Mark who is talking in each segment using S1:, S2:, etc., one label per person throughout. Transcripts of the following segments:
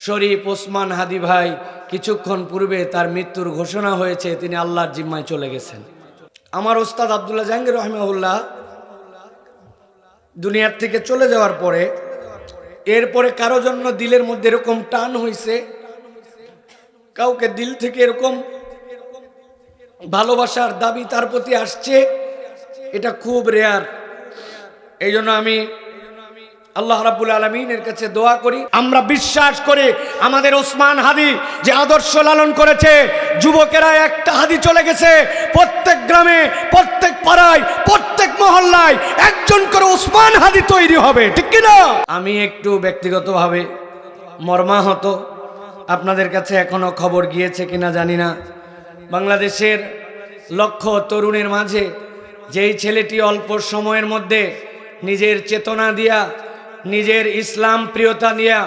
S1: শরীফ ওসমান হাদি ভাই কিছুক্ষণ পূর্বে তার মৃত্যুর ঘোষণা হয়েছে, তিনি আল্লাহর জিম্মায় চলে গেছেন। আমার ওস্তাদ আব্দুল্লাহ জাহাঙ্গীর রহমাহুল্লাহ দুনিয়ার থেকে চলে যাওয়ার পরে এরপরে কারো জন্য দিলের মধ্যে এরকম টান হয়েছে, কাউকে দিল থেকে এরকম ভালোবাসার দাবি তার প্রতি আসছে, এটা খুব রেয়ার। এই জন্য আমি আল্লাহ রাব্বুল আলামিনের কাছে দোয়া করি, আমরা বিশ্বাস করি আমাদের ওসমান হাদি যে আদর্শ লালন করেছে, যুবকেরা একটা হাদি চলে গেছে, প্রত্যেক গ্রামে, প্রত্যেক পাড়ায়, প্রত্যেক মহল্লায় একজন করে ওসমান হাদি তৈরি হবে, ঠিক কি না? আমি একটু ব্যক্তিগতভাবে মর্মাহত। আপনাদের কাছে এখনো খবর গিয়েছে কিনা জানি না, বাংলাদেশের লক্ষ তরুণের মাঝে যেই ছেলেটি অল্প সময়ের মধ্যে নিজের চেতনা দিয়া, নিজের ইসলাম প্রিয়তা নিয়ে,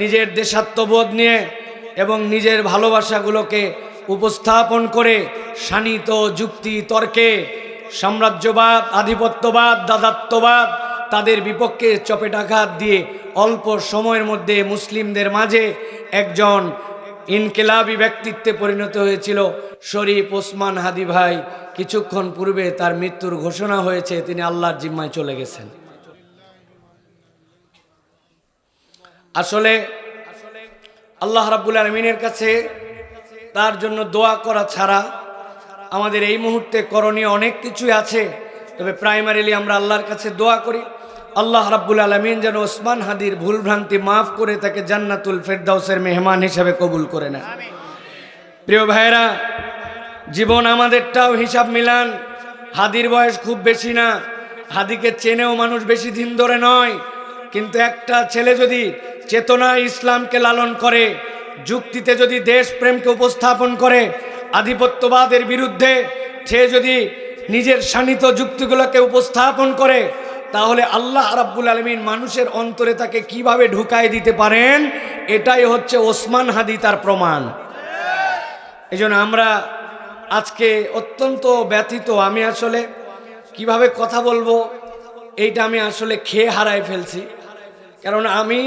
S1: নিজের দেশাত্মবোধ নিয়ে এবং নিজের ভালোবাসাগুলোকে উপস্থাপন করে শানিত যুক্তি তর্কে সাম্রাজ্যবাদ, আধিপত্যবাদ, দাদাত্ববাদ তাদের বিপক্ষে চপেটাঘাত দিয়ে অল্প সময়ের মধ্যে মুসলিমদের মাঝে একজন ইনকিলাবী ব্যক্তিত্বে পরিণত হয়েছিল শরীফ ওসমান হাদি ভাই কিছুক্ষণ পূর্বে তার মৃত্যুর ঘোষণা হয়েছে, তিনি আল্লাহর জিম্মায় চলে গেছেন। আসলে আল্লাহ রাব্বুল আলামিনের কাছে তার জন্য দোয়া করা ছাড়া আমাদের এই মুহূর্তে করণীয় অনেক কিছুই আছে। তবে প্রাইমারিলি আমরা আল্লাহর কাছে দোয়া করি, আল্লাহ রাব্বুল আলামিন যেন ওসমান হাদির ভুল ভ্রান্তি মাফ করে তাকে জান্নাতুল ফেরদাউসের মেহমান হিসেবে কবুল করে নেন। প্রিয় ভাইরা, জীবন আমাদেরটাও হিসাব মিলান। হাদির বয়স খুব বেশি না, হাদিকে চেনেও মানুষ বেশি দিন ধরে নয়, কিন্তু একটা ছেলে যদি চেতনায় ইসলামকে লালন করে, যুক্তিতে যদি দেশপ্রেমকে উপস্থাপন করে, আধিপত্যবাদের বিরুদ্ধে সে যদি নিজের শানিত যুক্তিগুলোকে উপস্থাপন করে, তাহলে আল্লাহ রাব্বুল আলামিন মানুষের অন্তরে তাকে কিভাবে ঢুকায় দিতে পারেন, এটাই হচ্ছে ওসমান হাদি তার প্রমাণ। এই জন্য আমরা আজকে অত্যন্ত ব্যথিত। আমি আসলে কিভাবে কথা বলবো এইটা আমি আসলে খেয়ে হারায় ফেলছি। কারণ আমি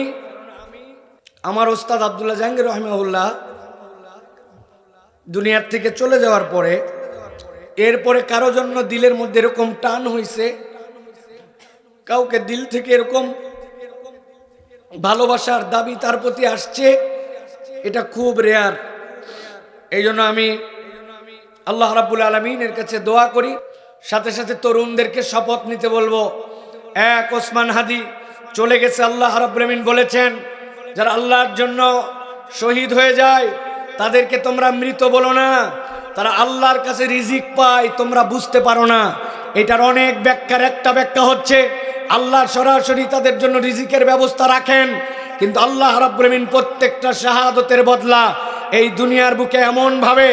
S1: আমার ওস্তাদ আব্দুল্লাহ জাহাঙ্গীর রহমাহুল্লাহ দুনিয়ার থেকে চলে যাওয়ার পরে এরপরে কারো জন্য দিলের মধ্যে এরকম টান হয়েছে, কাউকে দিল থেকে এরকম ভালোবাসার দাবি তার প্রতি আসছে, এটা খুব রেয়ার। এই জন্য আমি আল্লাহ রাব্বুল আলামিনের কাছে দোয়া করি, সাথে সাথে তরুণদেরকে শপথ নিতে বলবো, এক ওসমান হাদি চলে গেছে। আল্লাহ রাব্বুল আলামিন বলেছেন, যারা আল্লাহর জন্য শহীদ হয়ে যায় তাদেরকে তোমরা মৃত বলো না, তারা আল্লাহর কাছে রিজিক পায়, তোমরা বুঝতে পারো না। এটার অনেক ব্যাখ্যার একটা ব্যাখ্যা হচ্ছে আল্লাহ সরাসরি তাদের জন্য রিজিকের ব্যবস্থা রাখেন, কিন্তু আল্লাহ রাব্বুল আলামিন প্রত্যেকটা শাহাদতের বদলা এই দুনিয়ার বুকে এমন ভাবে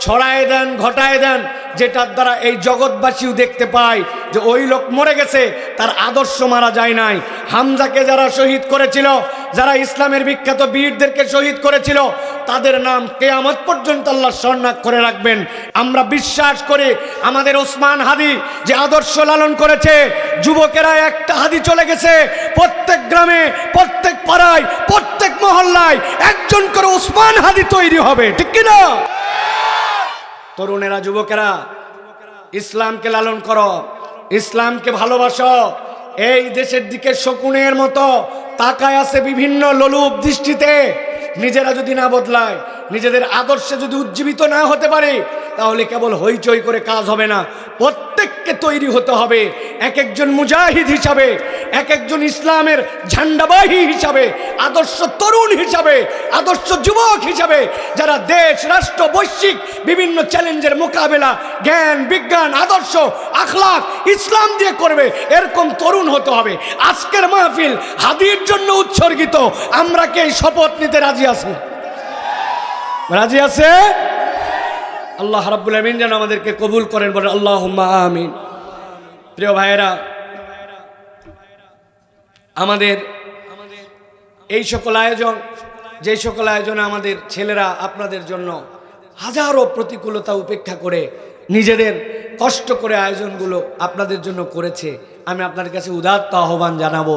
S1: ছড়ায় দেন, ঘটায় দেন, যেটার দ্বারা এই জগৎবাসীও দেখতে পায় যে ওই লোক মরে গেছে, তার আদর্শ মারা যায় নাই। হামজাকে যারা শহীদ করেছিল, যারা ইসলামের বিখ্যাত বীরদেরকে শহীদ করেছিল, তাদের নাম কিয়ামত পর্যন্ত আল্লাহ স্মরণাক করে রাখবেন। আমরা বিশ্বাস করি আমাদের ওসমান হাদি যে আদর্শ লালন করেছে, যুবকেরা একটা হাদি চলে গেছে, প্রত্যেক গ্রামে, প্রত্যেক পাড়ায়, প্রত্যেক মহল্লায় একজন করে ওসমান হাদি তৈরি হবে, ঠিক কি না? তরুণেরা, যুবকেরা, ইসলামকে লালন করো, ইসলামকে ভালোবাসো। এই দেশের দিকে শকুনের মতো তাকায় আছে বিভিন্ন লোলুপ দৃষ্টিতে। নিজেরা যদি না বদলায়, নিজেদের আদর্শে যদি উজ্জীবিত না হতে পারে, তাহলে কেবল হইচই করে কাজ হবে না। প্রত্যেককে তৈরি হতে হবে এক একজন মুজাহিদ হিসাবে, এক একজন ইসলামের ঝান্ডাবাহী হিসাবে, আদর্শ তরুণ হিসাবে, আদর্শ যুবক হিসাবে, যারা দেশ, রাষ্ট্র, বৈশ্বিক বিভিন্ন চ্যালেঞ্জের মোকাবেলা জ্ঞান, বিজ্ঞান, আদর্শ, আখলাক, ইসলাম দিয়ে করবে, এরকম তরুণ হতে হবে। আজকের মাহফিল হাদির জন্য উৎসর্গিত। আমরা কি এই শপথ নিতে রাজি আছি? রাজি আছে? আল্লাহ রাব্বুল আলামিন যেন আমাদেরকে কবুল করেন, বলেন আল্লাহুম্মা আমিন। প্রিয় ভাইয়েরা, আমাদের এই সকল আয়োজন, যে সকল আয়োজনে আমাদের ছেলেরা আপনাদের জন্য হাজারো প্রতিকূলতা উপেক্ষা করে নিজেদের কষ্ট করে আয়োজনগুলো আপনাদের জন্য করেছে, আমি আপনার কাছে উদাত্ত আহ্বান জানাবো,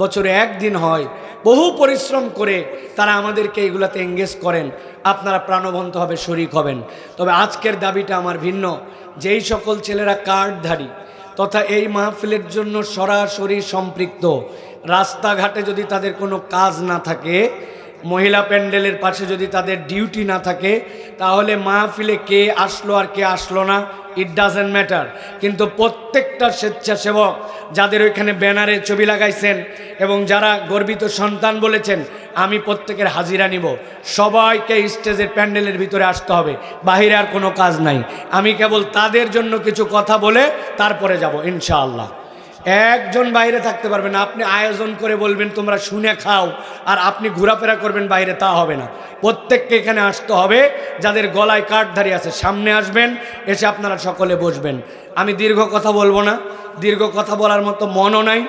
S1: বছরে একদিন হয়, বহু পরিশ্রম করে তারা আমাদেরকে এগুলাতে এঙ্গেজ করেন। আপনারা প্রাণবন্তভাবে শরিক হবেন। তবে আজকের দাবিটা আমার ভিন্ন। যেই সকল ছেলেরা কার্ডধারী তথা এই মাহফিলের জন্য সরাসরি সম্পৃক্ত, রাস্তাঘাটে যদি তাদের কোনো কাজ না থাকে, মহিলা প্যান্ডেলের পাশে যদি তাদের ডিউটি না থাকে, তাহলে মাহফিলে কে আসলো আর কে আসলো না ইট ডাজেন্ট ম্যাটার। কিন্তু প্রত্যেকটা স্বেচ্ছাসেবক যাদের ওইখানে ব্যানারে ছবি লাগাইছেন এবং যারা গর্বিত সন্তান বলেছেন, আমি প্রত্যেকের হাজিরা নিব। সবাইকে স্টেজের প্যান্ডেলের ভিতরে আসতে হবে, বাহিরে আর কোনো কাজ নাই। আমি কেবল তাদের জন্য কিছু কথা বলে তারপরে যাব ইনশাআল্লাহ। একজন বাইরে থাকতে পারবে না। আপনি আয়োজন করে বলবেন তোমরা শুনে খাও, আর আপনি ঘোরাফেরা করবেন বাইরে, তা হবে না। প্রত্যেককে এখানে আসতে হবে। যাদের গলায় কার্ডধারী আছে সামনে আসবেন, এসে আপনারা সকলে বসবেন। আমি দীর্ঘ কথা বলবো না, দীর্ঘ কথা বলার মতো মনও নাই,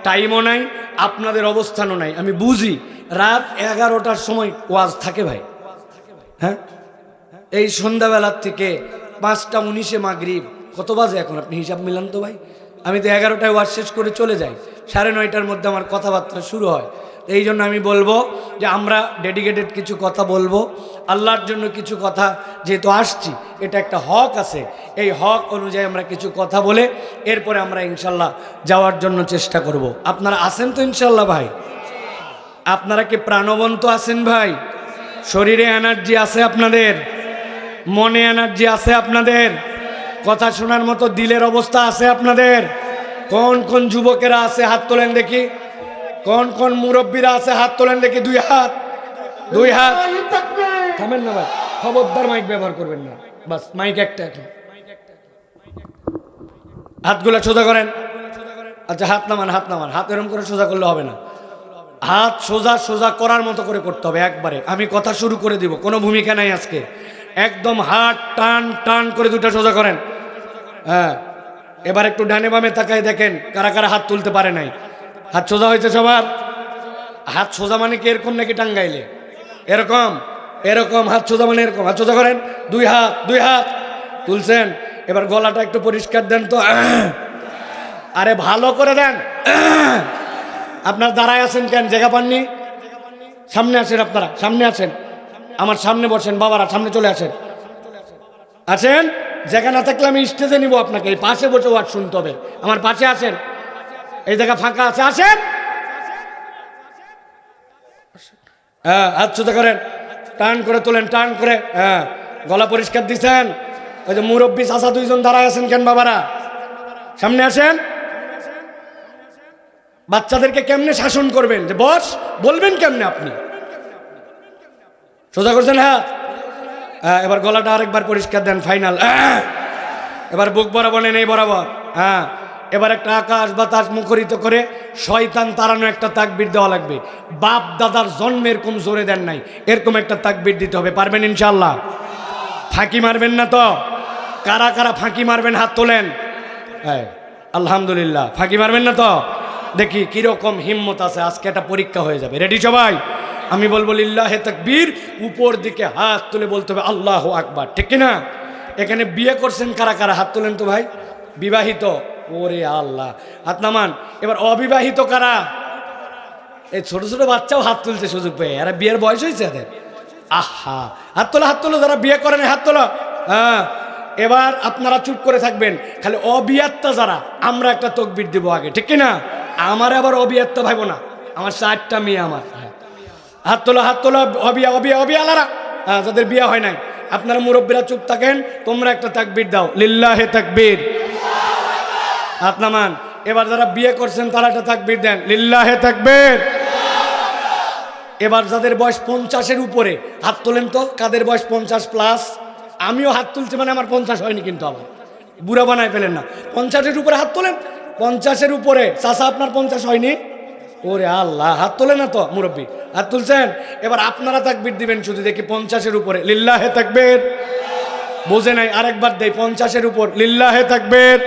S1: টাইমও নাই, আপনাদের অবস্থানও নাই। আমি বুঝি রাত 11টার সময় ওয়াজ থাকে ভাই, হ্যাঁ, এই সন্ধ্যাবেলার থেকে 5টা 19-এ মাগরিব, কত বাজে এখন আপনি হিসাব মিলান তো ভাই। আমি তো 11টায় ওয়াজ শেষ করে চলে যাই, 9:30টার মধ্যে আমার কথাবার্তা শুরু হয়। এই জন্য আমি বলবো যে আমরা ডেডিকেটেড কিছু কথা বলবো, আল্লাহর জন্য কিছু কথা, যেহেতু আসছি এটা একটা হক আছে, এই হক অনুযায়ী আমরা কিছু কথা বলে এরপরে আমরা ইনশাল্লাহ যাওয়ার জন্য চেষ্টা করব। আপনারা আছেন তো ইনশাল্লাহ ভাই? আপনারা কি প্রাণবন্ত আছেন ভাই? শরীরে এনার্জি আছে আপনাদের? মনে এনার্জি আছে আপনাদের? কথা শোনার মতো দিলের অবস্থা আছে আপনাদের? কোন কোন যুবকেরা আছে হাত তোলেন দেখি? কোন কোন মুরব্বীরা আছে হাত তোলেন দেখি? 2 হাত, 2 হাত। থামেন না ভাই, খবরদার মাইক ব্যবহার করবেন না, বাস মাইক একটা এখন। হাতগুলা সোজা করেন। আচ্ছা হাত নামান, হাত নামান। হাত এরকম করে সোজা করলে হবে না, হাত সোজা সোজা করার মতো করে করতে হবে একবারে। আমি কথা শুরু করে দিব, কোনো ভূমিকা নাই আজকে। একদম হাত টান টান করে 2টা সোজা করেন। হ্যাঁ, এবার একটু ডানে বামে তাকায় দেখেন কারা কারা হাত তুলতে পারে নাই। হাত সোজা হয়েছে সবার? হাত সোজা মানে কি এরকম নাকি টাঙ্গাইলে? এরকম এরকম হাত সোজা মানে এরকম। হাত সোজা করেন। 2 হাত, 2 হাত তুলছেন। এবার গলাটা একটু পরিষ্কার দেন তো। আরে ভালো করে দেন। আপনার দাঁড়ায় আছেন কেন? জায়গা পাননি? সামনে আসেন, আপনারা সামনে আসেন, আমার সামনে বসেন। বাবারা সামনে চলে আসেন। আছেন? জায়গা না থাকলে আমি স্টেজে নিব আপনাকে, এই পাশে বসে ওয়াজ শুনতে হবে। আমার পাশে আসেন, এই জায়গা ফাঁকা আছে, আসেন। হ্যাঁ, হাত সোজা করেন, টান করে তোলেন, টান করে। হ্যাঁ, গলা পরিষ্কার দিচ্ছেন। ওই যে মুরব্বী চাচা 2 জন দাঁড়ায় আছেন কেন? বাবারা সামনে আসেন। বাচ্চাদেরকে কেমনে শাসন করবেন, যে বস বলবেন কেমনে আপনি? সোজা করছেন হাত। এবার গলাটা আরেকবার পরিষ্কার দেন, ফাইনাল। এবার বুক বরাবর নেই, বরাবর। হ্যাঁ, এবার একটা আকাশ বাতাস মুখরিত করে শয়তান তাড়ানো একটা তাকবীর দেওয়া লাগবে। বাপ দাদার জন্মে এরকম জোরে দেন নাই, এরকম একটা তাকবীর দিতে হবে। পারবেন ইনশাল্লাহ? ফাঁকি মারবেন না তো? কারা কারা ফাঁকি মারবেন হাত তোলেন। হ্যাঁ, আলহামদুলিল্লাহ। ফাঁকি মারবেন না তো? দেখি কিরকম হিম্মত আছে। আজকে একটা পরীক্ষা হয়ে যাবে। রেডি সবাই? আমি বলবো লিল্লাহে তাকবীর, উপর দিকে হাত তুলে বলতে হবে আল্লাহু আকবার, ঠিক কিনা? এখানে বিয়ে করছেন কারা কারা হাত তোলেন তো ভাই? বিবাহিত? ওরে আল্লাহ, হাত নামান। এবার অবিবাহিত কারা? এই ছোট ছোট বাচ্চাও হাত তুলছে সুযোগ পেয়ে, এরা বিয়ের বয়স হয়েছে এদের। আহা, হাত তোলো, হাত তোলো। যারা বিয়ে করেন হাত তোলো। হ্যাঁ, এবার আপনারা চুপ করে থাকবেন। খালি অবিয়াত্তা যারা, আমরা একটা তাকবীর দিব আগে, ঠিক কিনা? আমার আবার অবিয়াত্তা ভাইব না, আমার 4টা মেয়ে। আমার হাত তোলো, হাত তোলো। অবিয়া অবিয়া অবিয়া আলারা, হ্যাঁ, যাদের বিয়ে হয় নাই। আপনারা মুরব্বীরা চুপ থাকেন, তোমরা একটা তাকবীর দাও, লিল্লাহে তাকবীর। হাত নামান। এবার যারা বিয়ে করছেন তারা একটা তাকবীর দেন, লিল্লাহে তাকবীর। এবার যাদের বয়স 50-এর উপরে হাত তোলেন তো। কাদের বয়স 50+? আমিও হাত তুলছি, মানে আমার 50 হয়নি, কিন্তু আবার বুড়া বানায় ফেলেন না। 50-এর উপরে হাত তোলেন। 50-এর উপরে চাচা, আপনার 50 হয়নি? ওরে আল্লাহ, হাত তোলে না তো মুরব্বী? হাত তুলছেন। এবার আপনারা তাকবীর দিবেন শুধু, দেখি 50-এর উপরে লিল্লাহে তাকবীর। বোঝে নাই, আরেকবার দেই। 50-এর উপর লিল্লাহে তাকবীর।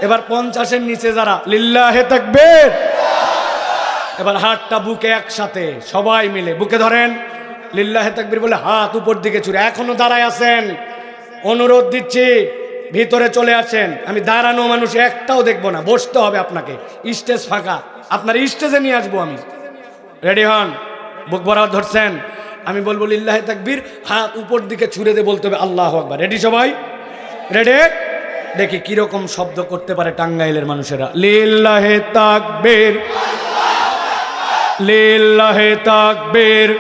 S1: এবার 50-এর নিচে যারা, লিল্লাহে তাকবীর। এবার হাতটা বুকে একসাথে সবাই মিলে বুকে ধরেন, লিল্লাহে তাকবীর বলে হাত উপর দিকে ছুড়ে। এখনো দাঁড়ায় আছেন? অনুরোধ দিচ্ছি ভিতরে চলে আসেন। আমি দাঁড়ানো মানুষ একটাও দেখবো না, বসতে হবে আপনাকে। স্টেজ ফাঁকা, আপনার স্টেজে নিয়ে আসবো আমি। রেডি হন, বুক বরাবর ধরছেন, আমি বলবো লিল্লাহে তাকবীর, হাত উপর দিকে ছুড়ে দিয়ে বলতে হবে আল্লাহু আকবার। রেডি সবাই? রেডি? দেখি কিরকম শব্দ করতে পারে টাঙ্গাইলের মানুষেরা। লিল্লাহে তাকবীর, লিল্লাহে তাকবীর,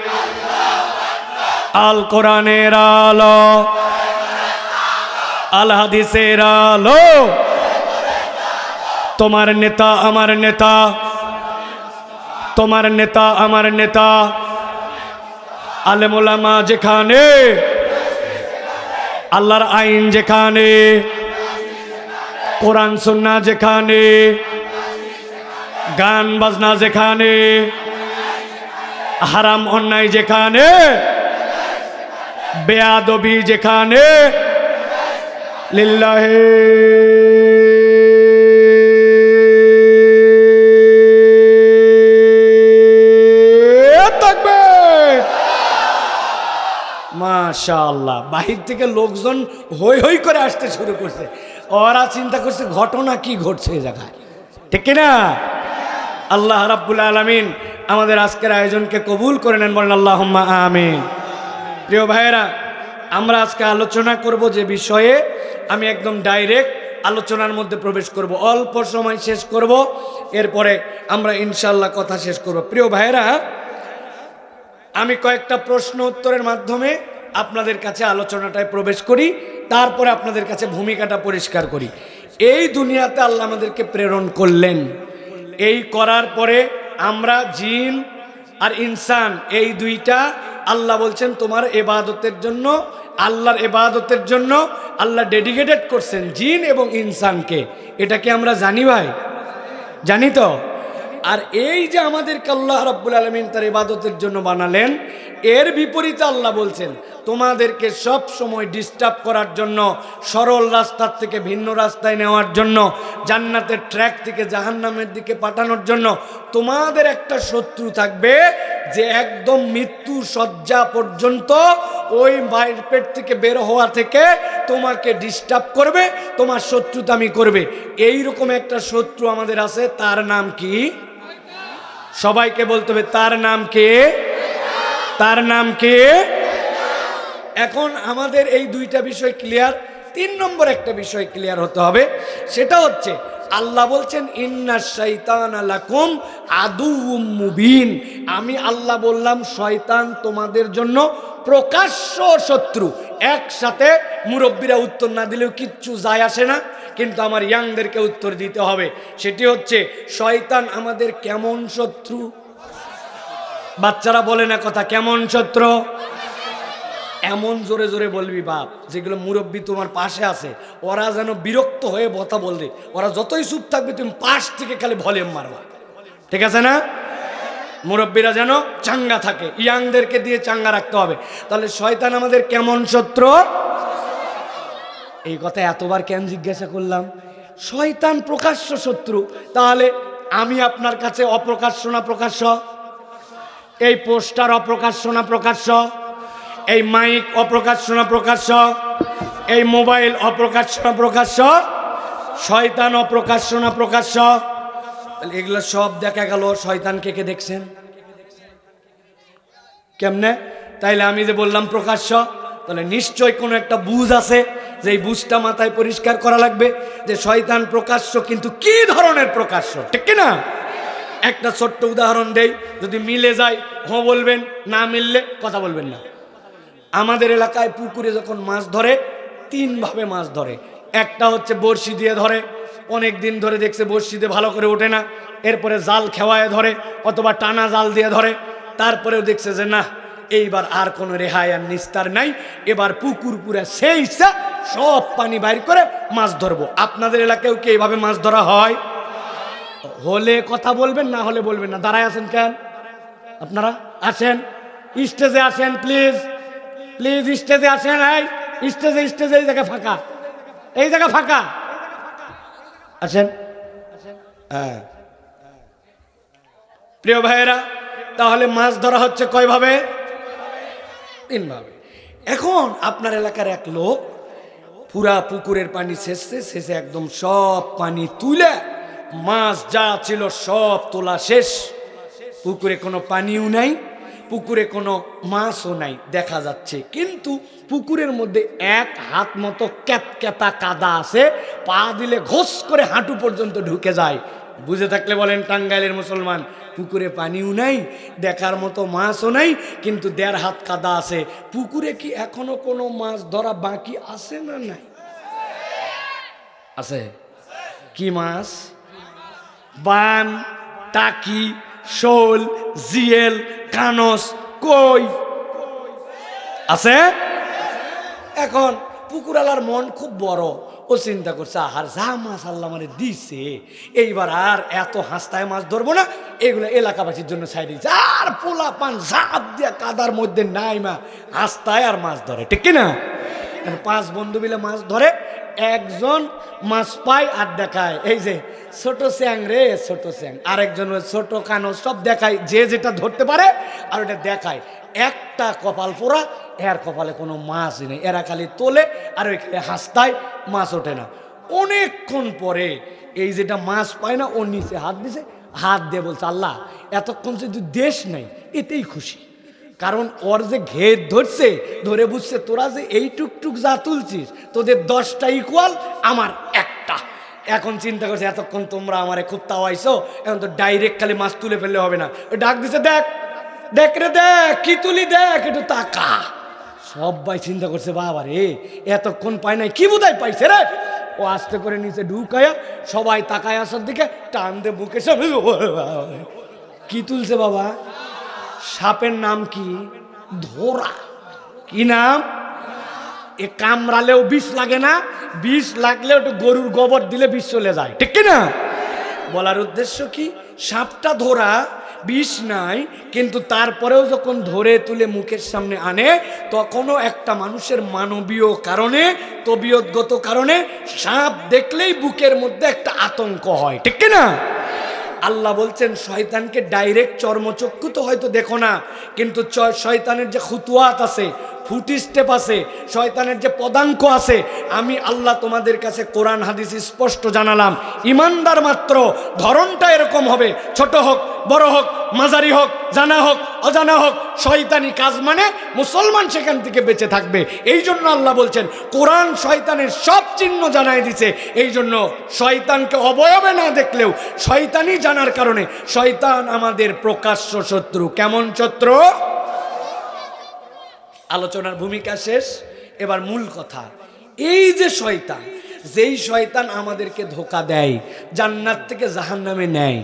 S1: আল কোরআনের আলো, আল হাদিসের আলো, তোমার নেতা আমার নেতা, তোমার নেতা আমার নেতা, আলেম ওলামা যেখানে, আল্লাহর আইন যেখানে, কোরআন সুন্নাহ যেখানে, গান বাজনা যেখানে, হারাম অন্যায় যেখানে, বেয়াদবি যেখানে, লিল্লাহে তাকবীর। মাশাআল্লাহ, বাহির থেকে লোকজন হই হই করে আসতে শুরু করছে। ওরা চিন্তা করছে ঘটনা কি ঘটছে এই জায়গায়, ঠিক কিনা? আল্লাহ রাব্বুল আলামিন আমাদের আজকের আয়োজনকে কবুল করে নেন, বলেন আল্লাহুম্মা আমিন। প্রিয় ভাইয়েরা, আমরা আজকে আলোচনা করব যে বিষয়ে, আমি একদম ডাইরেক্ট আলোচনার মধ্যে প্রবেশ করব, অল্প সময় শেষ করব, এরপরে আমরা ইনশাআল্লাহ কথা শেষ করব। প্রিয় ভাইয়েরা, আমি কয়েকটা প্রশ্ন উত্তরের মাধ্যমে আপনাদের কাছে আলোচনাটায় প্রবেশ করি, তারপরে আপনাদের কাছে ভূমিকাটা পরিষ্কার করি। এই দুনিয়াতে আল্লাহ আমাদেরকে প্রেরণ করলেন, এই করার পরে আমরা জিন আর ইনসান এই দুইটা আল্লাহ বলছেন তোমার ইবাদতের জন্য, আল্লাহর ইবাদতের জন্য আল্লাহ ডেডিকেটেড করছেন জিন এবং ইনসানকে। এটা কি আমরা জানি ভাই? জানি তো। আর এই যে আমাদেরকে আল্লাহ রাব্বুল আলামিন তার ইবাদতের জন্য বানালেন, এর বিপরীতে আল্লাহ বলছেন তোমাদেরকে সব সময় ডিস্টার্ব করার জন্য, সরল রাস্তার থেকে ভিন্ন রাস্তায় নেওয়ার জন্য, জান্নাতের ট্র্যাক থেকে জাহান্নামের দিকে পাঠানোর জন্য তোমাদের একটা শত্রু থাকবে, যে একদম মৃত্যু শয্যা পর্যন্ত ওই মায়ের পেট থেকে বের হওয়া থেকে তোমাকে ডিস্টার্ব করবে, তোমার শত্রুতামি করবে। এইরকম একটা শত্রু আমাদের আছে, তার নাম কি? সবাইকে বলতে হবে তার নাম কে? তার নাম কে? এখন আমাদের এই দুইটা বিষয় ক্লিয়ার, 3 নম্বর একটা বিষয় ক্লিয়ার হতে হবে, সেটা হচ্ছে আল্লাহ বলছেন ইন্নাশ শাইতানা লাকুম আদুউম মুবিন। আমি আল্লাহ বললাম শয়তান তোমাদের জন্য প্রকাশ্য শত্রু। একসাথে মুরব্বীরা উত্তর না দিলেও কিচ্ছু যায় আসে না, কিন্তু আমার ইয়াংদেরকে উত্তর দিতে হবে। সেটি হচ্ছে শয়তান আমাদের কেমন শত্রু? বাচ্চারা বলে না কথা, কেমন শত্রু? এমন জোরে জোরে বলবি বাপ, যেগুলো মুরব্বী তোমার পাশে আছে ওরা যেন বিরক্ত হয়ে কথা বলবে, ওরা যতই চুপ থাকবে তুমি পাশ থেকে খালি ভলিউম মারবা, ঠিক আছে না? মুরব্বীরা যেন চাঙ্গা থাকে, ইয়াংদেরকে দিয়ে চাঙ্গা রাখতে হবে। তাহলে শয়তান আমাদের কেমন শত্রু? এই কথা এতবার কেন জিজ্ঞাসা করলাম? শয়তান প্রকাশ্য শত্রু, তাহলে আমি আপনার কাছে অপ্রকাশ্য না প্রকাশ্য? এই পোস্টার অপ্রকাশ্য না প্রকাশ্য? এই মাইক অপ্রকাশ্য না প্রকাশ্য? এই মোবাইল অপ্রকাশ্য না প্রকাশ্য? শয়তান অপ্রকাশ্য না প্রকাশ্য? এগুলো সব দেখা গেল। শয়তানকে কে দেখছেন? কেমনে? তাইলে আমি যে বললাম প্রকাশ্য, তাহলে নিশ্চয় কোনো একটা বুঝ আছে, যে এই বুঝটা মাথায় পরিষ্কার করা লাগবে যে শয়তান প্রকাশ্য, কিন্তু কি ধরনের প্রকাশ্য, ঠিক কিনা? একটা ছোট্ট উদাহরণ দেই, যদি মিলে যায় হ্যাঁ বলবেন, না মিললে কথা বলবেন না। আমাদের এলাকায় পুকুরে যখন মাছ ধরে 3 ভাবে মাছ ধরে। একটা হচ্ছে বড়শি দিয়ে ধরে, অনেক দিন ধরে দেখছে বড়শি দিয়ে ভালো করে ওঠে না, এরপরে জাল খেওয়ায় ধরে অথবা টানা জাল দিয়ে ধরে, তারপরেও দেখছে যে না এইবার আর কোনো রেহাই আর নিস্তার নাই, এবার পুকুর পুরা সেই ইচ্ছা সব পানি বাইর করে মাছ ধরবো। আপনাদের এলাকায়ও কি এইভাবে মাছ ধরা হয়? হলে কথা বলবেন, না হলে বলবেন না। দাঁড়ায় আছেন কেন? আপনারা আসেন, স্টেজে আসেন প্লিজ, প্লিজ স্টেজে আসেন। এই স্টেজে, স্টেজে এই জায়গা ফাঁকা, এই জায়গা ফাঁকা, আসেন। হ্যাঁ প্রিয় ভাইয়েরা, তাহলে মাছ ধরা হচ্ছে কয় ভাবে? 3 ভাবে। এখন আপনার এলাকার এক লোক পুরা পুকুরের পানি শেষে একদম সব পানি তুলে মাছ যা ছিল সব তোলা শেষ। পুকুরে কোনো পানিও নাই, পুকুরে কোনো মাছও নাই দেখা যাচ্ছে, কিন্তু পুকুরের মধ্যে 1 হাত মতো ক্যাতক্যাতা কাদা আছে, পা দিলে ঘোষ করে হাঁটু পর্যন্ত ঢুকে যায়। বুঝে থাকলে বলেন টাঙ্গাইলের মুসলমান, পুকুরে পানিও নাই, দেখার মতো মাছও নাই, কিন্তু 1.5 হাত কাদা আছে। পুকুরে কি এখনো কোনো মাছ ধরা বাকি আছে না নাই? আছে। কি মাছ? বান, টাকি, শোল, জিয়েল, কানস, কই আছে। এখন পুকুরালার মন খুব বড়, ও চিন্তা করছে আহার যা মাছ আল্লাহ মানে দিছে, এইবার আর এত হাস্তায় মাছ ধরবো না, এগুলো এলাকাবাসীর জন্য সাইডে আর পোলা পান ঝাঁপ দিয়ে কাদার মধ্যে নাই মা হাস্তায় আর মাছ ধরে, ঠিক কিনা? 5 বন্ধু মিলে মাছ ধরে, একজন মাছ পায় আর দেখায় এই যে ছোট স্যাং রে ছোট স্যাং, আরেকজন ছোট কানো, সব দেখায় যে যেটা ধরতে পারে আর ওটা দেখায়। একটা কপাল পোড়া, এর কপালে কোনো মাছই নেই, এরা খালি তোলে আর ওইখানে হাসতায়, মাছ ওঠে না। অনেকক্ষণ পরে এই যেটা মাছ পায় না, ও নিচে হাত দিছে, হাত দিয়ে বলছে আল্লাহ এতক্ষণ যদি দেশ নাই এতেই খুশি, কারণ ওর যে ঘের ধরছে, ধরে বুঝছে তোরা যে এই টুকটুক যা তুলছিস তোদের 10টা ইকুয়াল, আমার একটা। এখন চিন্তা করছে এতক্ষণ তোমরা আমারে খুব তাওয়াইছো, এখন তো ডাইরেক্ট খালি মাছ তুলে ফেললে হবে না। ওই ডাক দিছে, দেখ দেখ রে দেখ কি তুলি, দেখ একটু তাকা। সবাই চিন্তা করছে বাবা রে এতক্ষণ পায় নাই, কি বোধহয় পাইছে রে। ও আস্তে করে নিচে ঢুকায়া সবাই তাকায় আসার দিকে টান দে বুকে সব। কি তুলছে বাবা? সাপের নাম কি? ধোরা। কি নাম? এ কামড়ালেও বিষ লাগে না, বিষ লাগলেও একটু গরুর গোবর দিলে বিষ চলে যায়, ঠিক কিনা? বলার উদ্দেশ্য কি, সাপটা ধরা, বিষ নাই, কিন্তু তারপরেও যখন ধরে তুলে মুখের সামনে আনে তখনও একটা মানুষের মানবীয় কারণে, তবিয়তগত কারণে সাপ দেখলেই বুকের মধ্যে একটা আতঙ্ক হয়, ঠিক কিনা? আল্লাহ বলছেন শয়তানকে ডাইরেক্ট চর্মচক্ষু তো হয়তো দেখো না, কিন্তু শয়তানের যে খুতুয়াত আছে, ফুট স্টেপ আছে, শয়তানের যে পদাঙ্ক আছে, আমি আল্লাহ তোমাদের কাছে কোরআন হাদিস স্পষ্ট জানালাম। ইমানদার মাত্র ধরনটা এরকম হবে, ছোট হোক বড় হোক মাঝারি হোক জানা হোক অজানা হোক, শয়তানি কাজ মানে মুসলমান সেখান থেকে বেঁচে থাকবে। এই জন্য আল্লাহ বলছেন কোরআন শয়তানের সব চিহ্ন জানাই দিছে। এই জন্য শয়তানকে অবয়বে না দেখলেও শয়তানি জানার কারণে, শয়তান আমাদের প্রকাশ্য শত্রু। কেমন শত্রু? আলোচনার ভূমিকা শেষ, এবার মূল কথা। এই যে শয়তান, যেই শয়তান আমাদেরকে ধোঁকা দেয়, জান্নাত থেকে জাহান্নামে নেয়,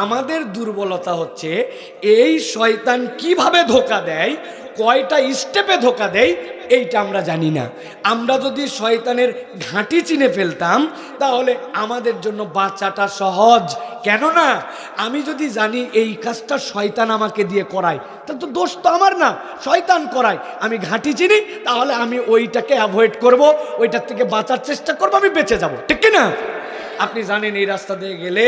S1: আমাদের দুর্বলতা হচ্ছে এই শয়তান কিভাবে ধোঁকা দেয়, কয়টা স্টেপে ধোঁকা দেয় এইটা আমরা জানি না। আমরা যদি শয়তানের ঘাঁটি চিনে ফেলতাম তাহলে আমাদের জন্য বাঁচাটা সহজ। কেননা আমি যদি জানি এই কাজটা শয়তান আমাকে দিয়ে করায়, তাহলে তো দোষ তো আমার না, শয়তান করায়। আমি ঘাঁটি চিনি, তাহলে আমি ওইটাকে অ্যাভয়েড করব, ওইটার থেকে বাঁচার চেষ্টা করব, আমি বেঁচে যাব, ঠিক কি না? আপনি জানেন এই রাস্তা দিয়ে গেলে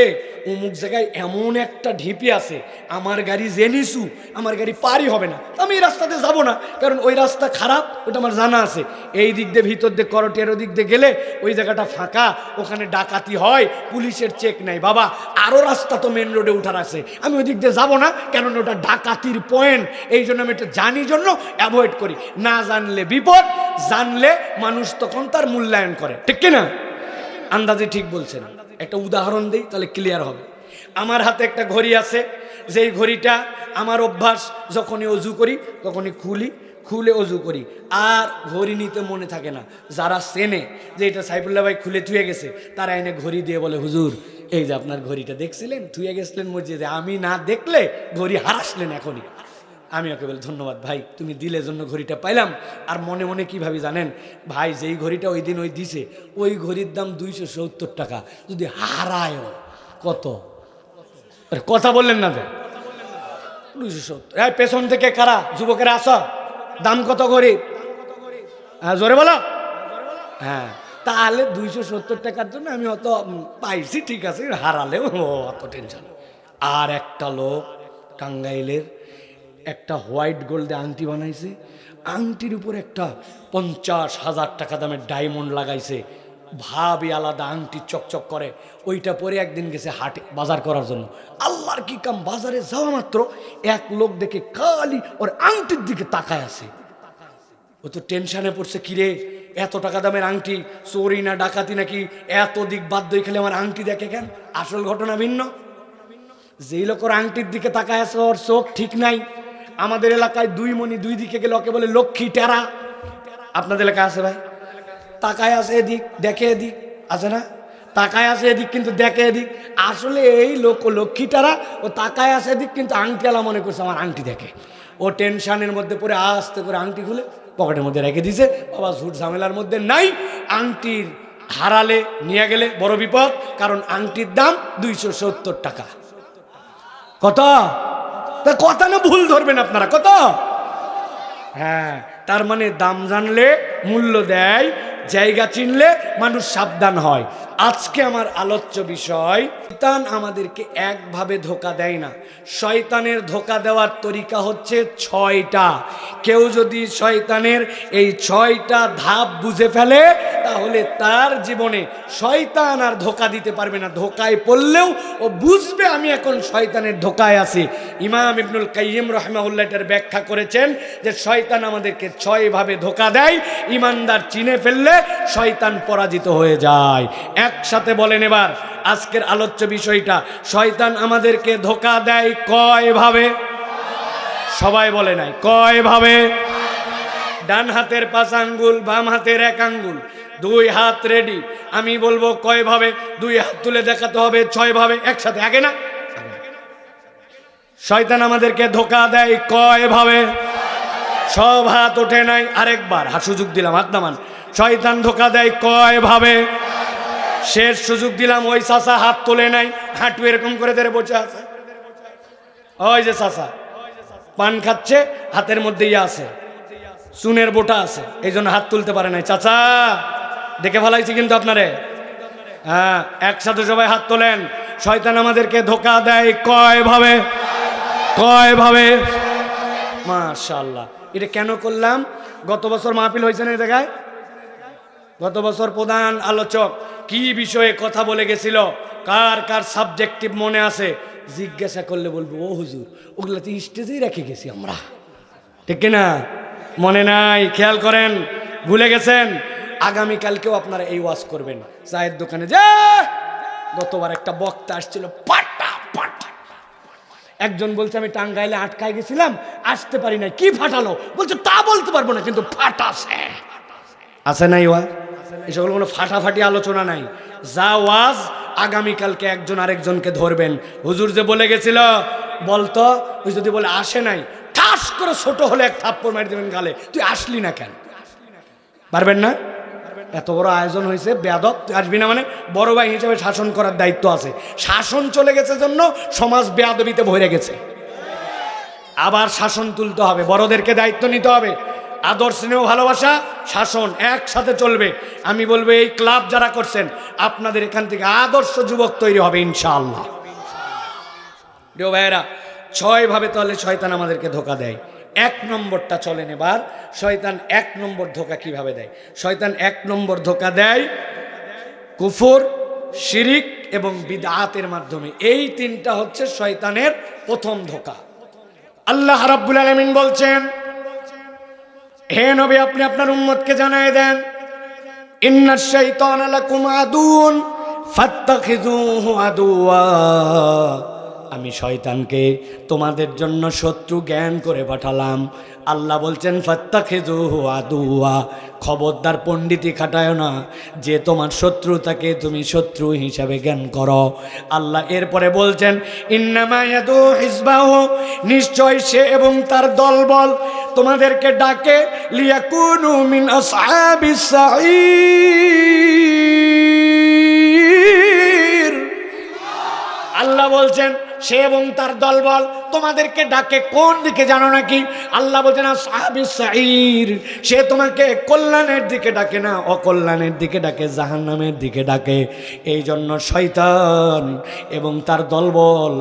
S1: অমুক জায়গায় এমন একটা ঢিপি আছে, আমার গাড়ি জেনিসু, আমার গাড়ি পারই হবে না, আমি এই রাস্তাতে যাব না, কারণ ওই রাস্তা খারাপ, ওটা আমার জানা আছে। এই দিক দিয়ে ভিতর দিয়ে করটিয়ার ওদিক দিয়ে গেলে ওই জায়গাটা ফাঁকা, ওখানে ডাকাতি হয়, পুলিশের চেক নাই। বাবা আরও রাস্তা তো মেন রোডে উঠার আছে, আমি ওই দিক দিয়ে যাবো না, কেননা ওটা ডাকাতির পয়েন্ট। এই জন্য আমি এটা জানি জন্য অ্যাভয়েড করি। না জানলে বিপদ, জানলে মানুষ তখন তার মূল্যায়ন করে, ঠিক কিনা? আন্দাজে ঠিক বলছেন। একটা উদাহরণ দেই তাহলে ক্লিয়ার হবে। আমার হাতে একটা ঘড়ি আছে, যেই ঘড়িটা আমার অভ্যাস, যখনই অজু করি তখনই খুলে অজু করি, আর ঘড়ি নিতে মনে থাকে না। যারা চেনে যে এটা সাইফুল্লাহ ভাই খুলে থুয়ে গেছে, তারা এনে ঘড়ি দিয়ে বলে হুজুর এই যে আপনার ঘড়িটা দেখছিলেন, থুয়ে গেছিলেন মসজিদে, আমি না দেখলে ঘড়ি হারাসলেন এখনই। আমি ওকে বলি ধন্যবাদ ভাই, তুমি দিলে জন্য ঘড়িটা পাইলাম। আর মনে মনে কি ভাবি জানেন ভাই, যেই ঘড়িটা ওই দিন ওই দিছে, ওই ঘড়ির দাম 270 টাকা, যদি হারায় কত? কথা বললেন না তো? 270। পেছন থেকে কারা যুবকেরা আসা, দাম কত ঘড়ি? হ্যাঁ জোরে বলো। হ্যাঁ, তাহলে 270 টাকার জন্য আমি অত পাইছি, ঠিক আছে, হারালেও অত টেনশন। আর একটা লোক টাঙ্গাইলের একটা হোয়াইট গোল্ডে আংটি বানাইছে, আংটির উপর একটা 50,000 টাকা দামের ডায়মন্ড লাগাইছে। ভাবই আলাদা, আংটি চকচক করে। ওইটা পরে একদিন গেছে হাটে বাজার করার জন্য। আল্লাহর কি কাম, বাজারে যাওয়া মাত্র এক লোক দেখে খালি ওর আংটির দিকে তাকায় আছে। ও তো টেনশনে পড়ছে, কিরে এত টাকা দামের আংটি, চোরি না ডাকাতি নাকি, এত দিক বাদ দিয়ে খেলে আমার আংটি দেখে কেন? আসল ঘটনা ভিন্ন। যেই লোক ওর আংটির দিকে তাকায় আছে ওর চোখ ঠিক নাই। আমাদের এলাকায় দুই মণি দুই দিকে গেলে ওকে বলে লক্ষ্মী টেরা। আপনাদের এলাকায় আছে ভাই? তাকায় আছে এদিক দেখে এদিক, আছে না? তাকায় আছে এদিক কিন্তু দেখে এদিক। আসলে এই লোক লক্ষ্মী টেরা, ও তাকায় আছে এদিক কিন্তু আংটিওয়ালা মনে করছে আমার আংটি দেখে। ও টেনশনের মধ্যে পড়ে আস্তে করে আংটি খুলে পকেটের মধ্যে রেখে দিছে। বাবা ঝুট ঝামেলার মধ্যে নাই। আংটির হারালে নিয়ে গেলে বড় বিপদ, কারণ আংটির দাম 270 টাকা। কত? তা কথা না ভুল ধরবেন আপনারা, কত? হ্যাঁ, তার মানে দাম জানলে মূল্য দেয়, জায়গা চিনলে মানুষ সাবধান হয়। আজকে আমার আলোচ্য বিষয়, শয়তান আমাদেরকে একভাবে ধোঁকা দেয় না। শয়তানের ধোঁকা দেওয়ার তরিকা হচ্ছে 6টা। কেউ যদি শয়তানের এই 6টা ধাপ বুঝে ফেলে তাহলে তার জীবনে শয়তান আর ধোঁকা দিতে পারবে না। ধোঁকায় পড়লেও ও বুঝবে আমি এখন শয়তানের ধোঁকায় আছি। ইমাম ইবনুল কাইয়িম রাহিমাহুল্লাহ এর ব্যাখ্যা করেছেন যে শয়তান আমাদেরকে 6 ভাবে ধোঁকা দেয়। ইমানদার চিনে ফেললে শয়তান পরাজিত হয়ে যায়। একসাথে বলেন এবার আজকের আলোচ্য বিষয়টা, শয়তান আমাদেরকে ধোঁকা দেয় কয় ভাবে? সবাই বলে নাই, কয় ভাবে? ডান হাতের 5 আঙ্গুল, বাম হাতের 1 আঙ্গুল, 2 হাত রেডি। আমি বলবো কয় ভাবে, 2 হাত তুলে দেখাতে হবে 6 ভাবে। একসাথে, আগে না? শয়তান আমাদেরকে ধোঁকা দেয় কয় ভাবে? সব হাত ওঠে নাই, আরেকবার হাত সুযোগ দিলাম, হাত নামান। শয়তান ধোঁকা দেয় কয় ভাবে? শেষ সুযোগ দিলাম। ওই চাচা হাত তোলে নাই, হাঁটু এরকম করে ধরে বসে আছে। ওই যে চাচা পান খাচ্ছে, হাতের মধ্যে ইয়ে আছে, চুনের বোটা আছে, এই জন্য হাত তুলতে পারে নাই। চাচা দেখে ফেলাইছি কিন্তু আপনারে। হ্যাঁ, একসাথে সবাই হাত তোলেন। শয়তান আমাদেরকে ধোঁকা দেয় কয় ভাবে? কয় ভাবে? মাশাআল্লাহ। এটা কেন করলাম? গত বছর মাহফিল হয়েছে না এই জায়গায়? গত বছর প্রধান আলোচক কি বিষয়ে কথা বলে গেছিল, কার কার সাবজেক্টিভ মনে আছে? জিজ্ঞাসা করলে বলবো ও হুজুর ওগুলো তো স্টেজেই রেখে গেছি আমরা, ঠিক কিনা? মনে নাই? খেয়াল করেন, ভুলে গেছেন? আগামীকালকেও আপনারা এই ওয়াজ করবেন চায়ের দোকানে। যে গতবার একটা বক্তা আসছিল, পাটা পাটা, একজন বলছে আমি টাঙ্গাইলে আটকায় গেছিলাম, আসতে পারি না। কি ফাটালো? বলছে তা বলতে পারবো না, কিন্তু ফাটাছে। আছে নাই ওয়াজ? এই সকল কোনো ফাটাফাটি আলোচনা নাই। যা ওয়াজ আগামীকালকে একজন আরেকজনকে ধরবেন। হুজুর যে বলে গেছিল বলতো, ওই যদি বলে আসে নাই, ঠাস করে ছোট হলে 1 থাপ্পড় মারি দেবেন গালে। তুই আসলি না কেন? পারবেন না? এত বড় আয়োজন হয়েছে, বেয়াদব তুই আসবি না মানে? বড় ভাই হিসেবে শাসন করার দায়িত্ব আছে। শাসন চলে গেছে জন্য সমাজ বেয়াদবিতে ভরে গেছে। আবার শাসন তুলতে হবে, বড়দেরকে দায়িত্ব নিতে হবে। আদর স্নেহ ভালোবাসা শাসন একসাথে চলবে। আমি বলবো এই ক্লাব যারা করছেন আপনাদের এখান থেকে আদর্শ যুবক তৈরি হবে ইনশাআল্লাহ। প্রিয় ভাইয়েরা, 6 ভাবে তাহলে শয়তান আমাদেরকে ধোঁকা দেয়। 1 নম্বরটা চলেন এবার। শয়তান 1 নম্বর ধোঁকা কিভাবে দেয়? শয়তান 1 নম্বর ধোঁকা দেয় কুফর, শিরিক এবং বিদআতের মাধ্যমে। এই 3টা হচ্ছে শয়তানের প্রথম ধোঁকা। আল্লাহ রাব্বুল আলামিন বলছেন, হে নবী আপনি আপনার উম্মতকে জানিয়ে দেন, ইন্নাশ শাইতানা লাকুম আদুউন ফাত্তাখিযুহু আদুওয়া। আমি শয়তানকে তোমাদের জন্য শত্রু জ্ঞান করে পাঠালাম। আল্লাহ বলছেন ফাত্তাখিযুহু আদুওয়া, খবরদার পণ্ডিতি খাটায় না, যে তোমার শত্রু তাকে তুমি শত্রু হিসাবে জ্ঞান করো। আল্লাহ এরপরে বলছেন ইন্নামা ইয়াদু হিজবাহু, নিশ্চয় সে এবং তার দলবল তোমাদেরকে ডাকে লিয়াকুনু মিন আসহাবিস সাঈর। আল্লাহ বলছেন সে এবং তার দলবল তোমাদেরকে ডাকে কোন দিকে জানো নাকি? আল্লাহ বলছেন আসহাবিস সাঈর, সে তোমাকে কল্যাণের দিকে ডাকে না, অকল্যাণের দিকে ডাকে, জাহান্নামের দিকে ডাকে। এই জন্য শয়তান এবং তার দলবল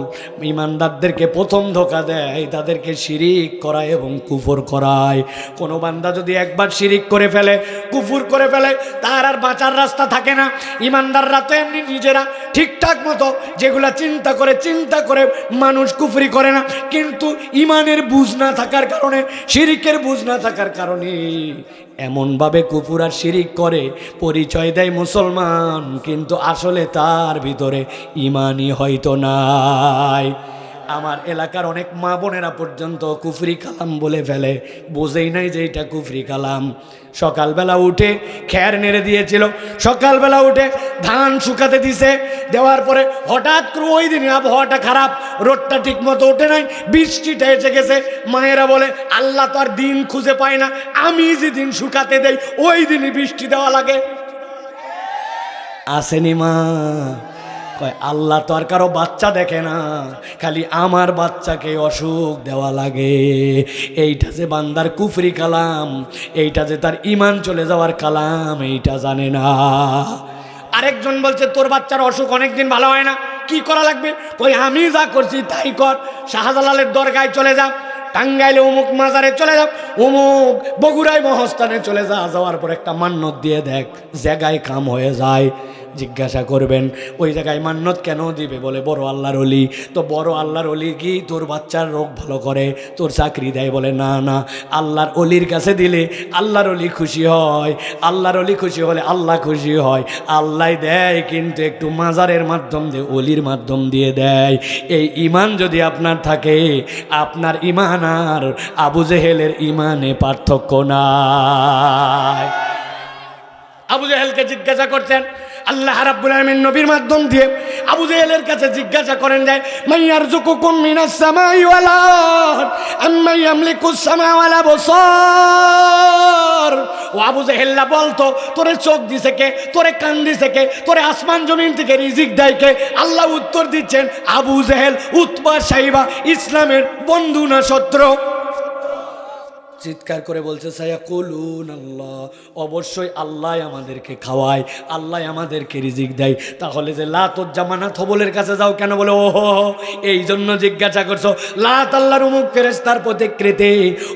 S1: ইমানদারদেরকে প্রথম ধোঁকা দেয়, তাদেরকে শিরিক করায় এবং কুফর করায়। কোনো বান্দা যদি একবার শিরিক করে ফেলে, কুফর করে ফেলে, তার আর বাঁচার রাস্তা থাকে না। ইমানদাররা তো এমনি নিজেরা ঠিকঠাক মতো যেগুলা চিন্তা করে মানুষ কুফরি করে না, কিন্তু ইমানের বুঝ না থাকার কারণে, শিরিকের বুঝ না থাকার কারণে এমনভাবে কুফর আর শিরিক করে, পরিচয় দেয় মুসলমান, কিন্তু আসলে তার ভিতরে ইমানই হয়তো নাই। আমার এলাকার অনেক মা বোনেরা পর্যন্ত কুফরি কালাম বলে ফেলে, বোঝেই নাই যে এটা কুফরি কালাম। সকালবেলা উঠে খ্যার নেড়ে দিয়েছিল, সকালবেলা উঠে ধান শুকাতে দিছে, দেওয়ার পরে হঠাৎ করে ওই দিনে আবহাওয়াটা খারাপ, রোদটা ঠিক মতো ওঠে নাই, বৃষ্টিটা এসে গেছে। মায়েরা বলে আল্লাহ তো আর দিন খুঁজে পায় না, আমি যেদিন শুকাতে দেই ওই দিনই বৃষ্টি দেওয়া লাগে। আসেনি মা? আল্লাহ তো আর কারো বাচ্চা দেখে না, খালি আমার বাচ্চাকে অসুখ দেওয়া লাগে। এইটা যে বান্দার কুফরি কালাম, এইটা যে তার ইমান চলে যাওয়ার কালাম, এইটা জানে না। আরেকজন বলছে তোর বাচ্চার অসুখ অনেকদিন ভালো হয় না, কি করা লাগবে? কই আমি যা করছি তাই কর। শাহজালালের দরগায় চলে যা, টাঙ্গাইলে অমুক মাজারে চলে যা, অমুক বগুড়ায় মহস্থানে চলে যা, যাওয়ার পর একটা মান্যত দিয়ে দেখ, জায়গায় কাম হয়ে যায়। জিজ্ঞাসা করবেন ওই জায়গায় মান্যত কেন দিবে? বলে বড় আল্লাহর ওলি। তো বড় আল্লাহর ওলি কি তোর বাচ্চার রোগ ভালো করে, তোর চাকরি দেয়? বলে না না, আল্লাহর ওলির কাছে দিলে আল্লাহর ওলি খুশি হয়, আল্লাহর ওলি খুশি হলে আল্লাহ খুশি হয়। আল্লাহ দেয় কিন্তু একটু মাজারের মাধ্যম দিয়ে, ওলির মাধ্যম দিয়ে দেয়। এই ইমান যদি আপনার থাকে, আপনার ইমান আর আবু জেহেলের ইমানে পার্থক্য নাই। আবু জেহেলকে জিজ্ঞাসা করছেন আল্লাহ রাব্বুল আলামিন নবীর মাধ্যম দিয়ে আবু জেহেলের কাছে জিজ্ঞাসা করেন যায়, মাইয়ারযুকুকুম মিনাস সামাই ওয়াল আরদ আম্মা ইয়ামলিকুস সামা ওয়াল আবসার। ও আবু জেহেল্লা বলতো, তোরে চোখ দিছে কে, তোরে কান দিছে কে, তোরে আসমান জমিন থেকে রিজিক দেয় কে? আল্লাহ উত্তর দিচ্ছেন, আবু জেহেল, উতবা, সাইবা ইসলামের বন্ধু না শত্রু? চিৎকার করে বলছে সায়াকুলুন আল্লাহ, অবশ্যই আল্লাহ আমাদেরকে খাওয়ায়, আল্লাহ আমাদেরকে রিজিক দেয়। তাহলে যে লাত জামানাত হবলের কাছে যাও কেন? বলে ওহো, এই জন্য জিজ্ঞাসা করছো। লাত আল্লাহর অমুক ফেরেশতার প্রতিকৃতি,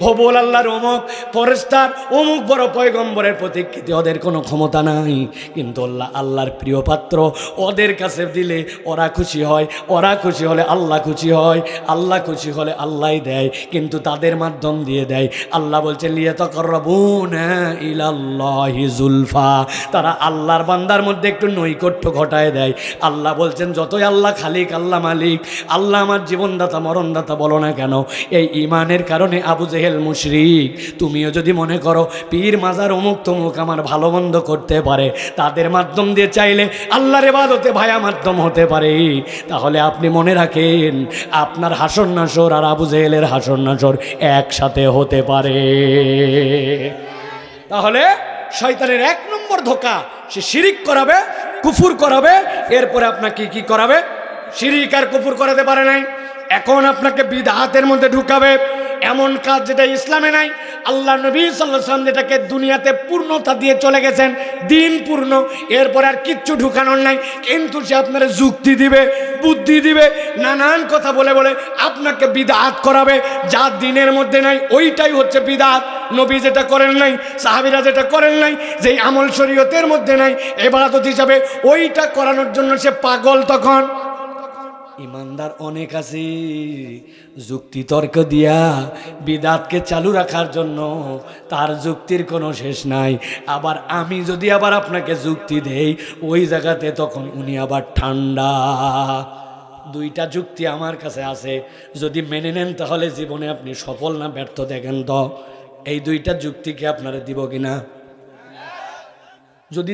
S1: হবল আল্লাহর অমুক ফেরেশতার অমুক বড় পয়গম্বরের প্রতিকৃতি, ওদের কোনো ক্ষমতা নাই, কিন্তু আল্লাহর প্রিয় পাত্র, ওদের কাছে দিলে ওরা খুশি হয়, ওরা খুশি হলে আল্লাহ খুশি হয়, আল্লাহ খুশি হলে আল্লাহই দেয়, কিন্তু তাদের মাধ্যম দিয়ে দেয়। আল্লাহ বলছেন লিয়াতাকাররাবুনা ইলাল্লাহি যুলফা, তারা আল্লাহর বান্দার মধ্যে একটু নৈকট্য ঘটায় দেয়। আল্লাহ বলছেন যতই আল্লাহ খালিক, আল্লাহ মালিক, আল্লাহ আমার জীবনদাতা মরণদাতা বলো না কেন, এই ইমানের কারণে আবু জেহেল মুশরিক। তুমিও যদি মনে করো পীর মাজার অমুক তমুক আমার ভালো মন্দ করতে পারে, তাদের মাধ্যম দিয়ে চাইলে আল্লাহর ইবাদতে ভায়া মাধ্যম হতে পারে, তাহলে আপনি মনে রাখেন আপনার হাসর নাসর আর আবু জেহেলের হাসর নাসর একসাথে হতে পারে। তাহলে শয়তানের এক নম্বর ধোঁকা, সে শিরিক করাবে, কুফুর করাবে, এরপরে আপনাকে কি করাবে? শিরিক আর কুফুর করাতে পারে নাই, এখন আপনাকে বিদআতের মধ্যে ঢুকাবে, এমন কাজ যেটা ইসলামে নাই। আল্লাহ নবী সাল্লাল্লাহু আলাইহি ওয়াসাল্লাম যেটাকে দুনিয়াতে পূর্ণতা দিয়ে চলে গেছেন, দিন পূর্ণ, এরপর আর কিচ্ছু ঢুকানোর নাই, কিন্তু সে আপনার যুক্তি দিবে, বুদ্ধি দিবে, নানান কথা বলে বলে আপনাকে বিদআত করাবে। যা দিনের মধ্যে নাই ওইটাই হচ্ছে বিদআত। নবী যেটা করেন নাই, সাহাবীরা যেটা করেন নাই, যেই আমল শরীয়তের মধ্যে নাই, ইবাদত হিসাবে ওইটা করানোর জন্য সে পাগল। তখন ইমানদার অনেক আছে, যুক্তি তর্ক দিয়া বিদআতকে চালু রাখার জন্য তার যুক্তির কোনো শেষ নাই। আবার আমি যদি আবার আপনাকে যুক্তি দেই ওই জায়গাতে, তখন উনি আবার ঠান্ডা। দুইটা যুক্তি আমার কাছে আছে, যদি মেনে নেন তাহলে জীবনে আপনি সফল না ব্যর্থ দেখেন তো। এই দুইটা যুক্তিকে আপনারা দিব কিনা? যদি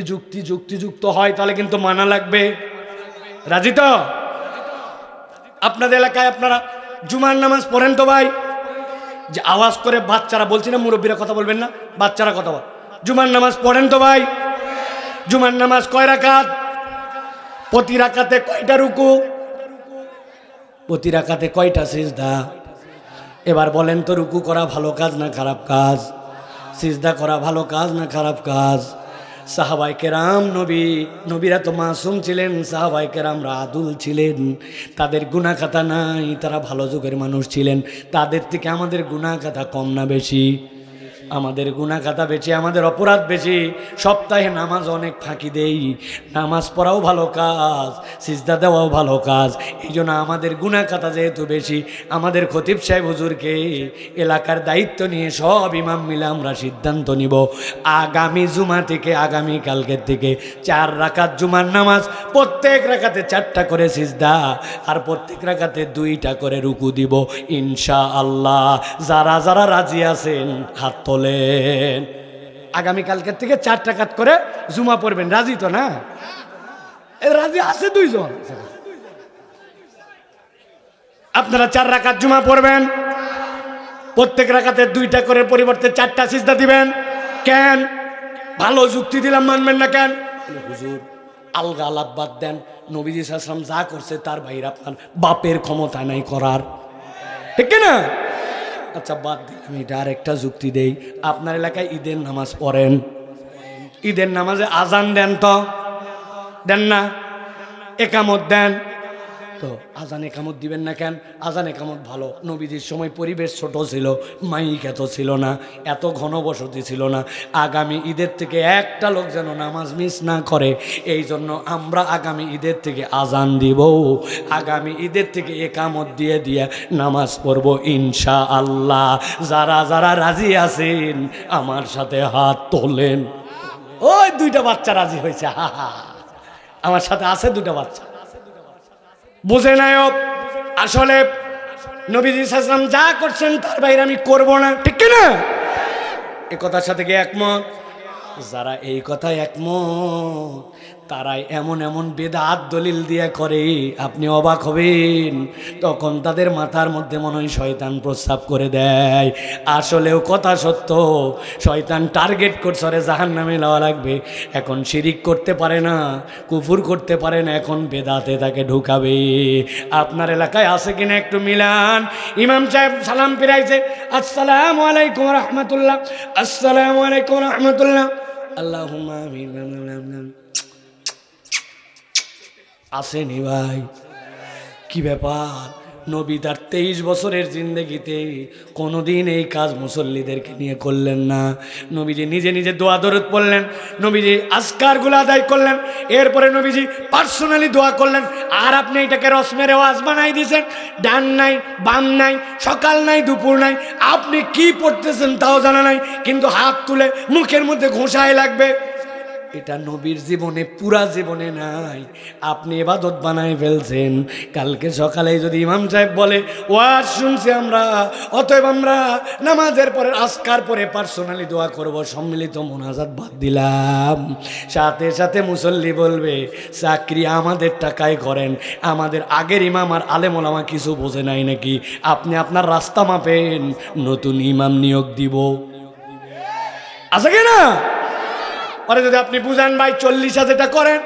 S1: যুক্তিযুক্ত হয় তাহলে কিন্তু মানা লাগবে। রাজি তো? আপনাদের এলাকায় আপনারা জুমার নামাজ পড়েন তো ভাই? যে আওয়াজ করে বাচ্চারা, বলছি না মুরব্বীরা কথা বলবেন না, বাচ্চারা কথা বল। জুমার নামাজ পড়েন তো ভাই? জুমার নামাজ কয় রাকাত? প্রতি রাকাতে কয়টা রুকু? প্রতি রাকাতে কয়টা সিজদা? এবার বলেন তো, রুকু করা ভালো কাজ না খারাপ কাজ? সিজদা করা ভালো কাজ না খারাপ কাজ? সাহাবায়ে কেরাম, নবীরা তো মাসুম ছিলেন, সাহাবায়ে কেরামরা আদুল ছিলেন, তাদের গুনাহ খাতা নাই, তারা ভালো যুগের মানুষ ছিলেন। তাদের থেকে আমাদের গুনাহ খাতা কম না বেশি? আমাদের গুনাহ খাতা বেশি, আমাদের অপরাধ বেশি। সপ্তাহে নামাজ অনেক ফাঁকি দেই, নামাজ পড়াও ভালো কাজ, সিজদা দেওয়াও ভালো কাজ। এই জন্য আমাদের গুনাহ খাতা যেহেতু বেশি, আমাদের খতিব সাহেব হুজুরকে এলাকার দায়িত্ব নিয়ে সব ইমাম মিলে আমরা সিদ্ধান্ত নিব, আগামী জুমা থেকে, আগামী কালকের থেকে 4 রাকাত জুমার নামাজ, প্রত্যেক রাকাতে 4টা করে সিজদা আর প্রত্যেক রাকাতে 2টা করে রুকু দিব ইনশাআল্লাহ। যারা যারা রাজি আছেন হাত তোলেন। আগামী কালকের থেকে 4 রাকাত করে জুমা পড়বেন, রাজি তো না? রাজি আছে 2 জন। আপনারা 4 রাকাত জুমা পড়বেন, প্রত্যেক রাকাতে 2টা করে পরিবর্তে 4টা সিজদা দিবেন। কেন? ভালো যুক্তি দিলাম, মানবেন না কেন? হুজুর আলগা আলাপ বাদ দেন, নবীজি সাল্লাল্লাহু আলাইহি ওয়াসাল্লাম যা করছে তার বাইরে আপনার বাপের ক্ষমতা নাই করার, ঠিক না? আচ্ছা বাদ দিলাম, এটা আরেকটা যুক্তি দেই। আপনার এলাকায় ঈদের নামাজ পড়েন, ঈদের নামাজে আজান দেন তো? দেন না? একামত দেন তো? আজান একামত দিবেন না কেন? আজান একামত ভালো। নবীজির সময় পরিবেশ ছোট ছিল, মাইক এত ছিল না, এত ঘনবসতি ছিল না। আগামী ঈদের থেকে একটা লোক যেন নামাজ মিস না করে, এই জন্য আমরা আগামী ঈদের থেকে আজান দিব, আগামী ঈদের থেকে একামত দিয়ে দিয়ে নামাজ পড়ব ইনশাআল্লাহ। যারা যারা রাজি আছেন আমার সাথে হাত তোলেন। ওই 2টা বাচ্চা রাজি হয়েছে, হা হা, আমার সাথে আছে 2টা বাচ্চা। বুঝে নাই আসলে নবীজি সাল্লাল্লাহু আলাইহি ওয়াসাল্লাম যা করছেন তার বাইরে আমি করব না, ঠিক না? এই কথার সাথে কি একমত? যারা এই কথায় একমত তারাই এমন এমন বেদাত দলিল দিয়ে করে, আপনি অবাক হবেন। তখন তাদের মাথার মধ্যে মনে হয় শয়তান প্রস্রাব করে দেয়। আসলেও কথা সত্য, শয়তান টার্গেট করছে রে জাহান্নামে যাওয়া লাগবে। এখন শিরিক করতে পারে না, কুফর করতে পারে না, এখন বেদাতে তাকে ঢুকাবে। আপনার এলাকায় আছে কিনা একটু মিলান। ইমাম সাহেব সালাম ফিরাইছে, আসসালামু আলাইকুম রাহমাতুল্লাহ, আসসালামু আলাইকুম রাহমাতুল্লাহ, আল্লাহুম্মা আমিন। আসেনি ভাই, কি ব্যাপার? নবী তার 23 বছরের জিন্দেগিতে কোনোদিন এই কাজ মুসল্লিদেরকে নিয়ে করলেন না। নবীজি নিজে নিজে দোয়া দরুদ পড়লেন, নবীজি আজকারগুলো আদায় করলেন, এরপরে নবীজি পার্সোনালি দোয়া করলেন। আর আপনি এটাকে রসমের ওয়াজ বানাই দিয়েছেন। ডান নাই, বাম নাই, সকাল নাই, দুপুর নাই, আপনি কি পড়তেছেন তাও জানা নাই, কিন্তু হাত তুলে মুখের মধ্যে ঘোষায় লাগবে। এটা নবীর জীবনে, পুরা জীবনে নাই। আপনি ইবাদত বানাই ফেলছেন। কালকে সকালে যদি ইমাম সাহেব বলে ওয়াজ শুনছি আমরা, অতএব আমরা নামাজের পরে আজকার পরে পার্সোনালি দোয়া করব, সম্মিলিত মোনাজাত বাদ দিলাম, সাথে সাথে মুসল্লি বলবে চাকরি আমাদের টাকায় করেন, আমাদের আগের ইমাম আর আলেম ওলামা কিছু বোঝে নাই নাকি? আপনি আপনার রাস্তা মাপেন, নতুন ইমাম নিয়োগ দিব। আছে কিনা? পরে যদি আপনি বুঝান ভাই 40 যেটা করেন,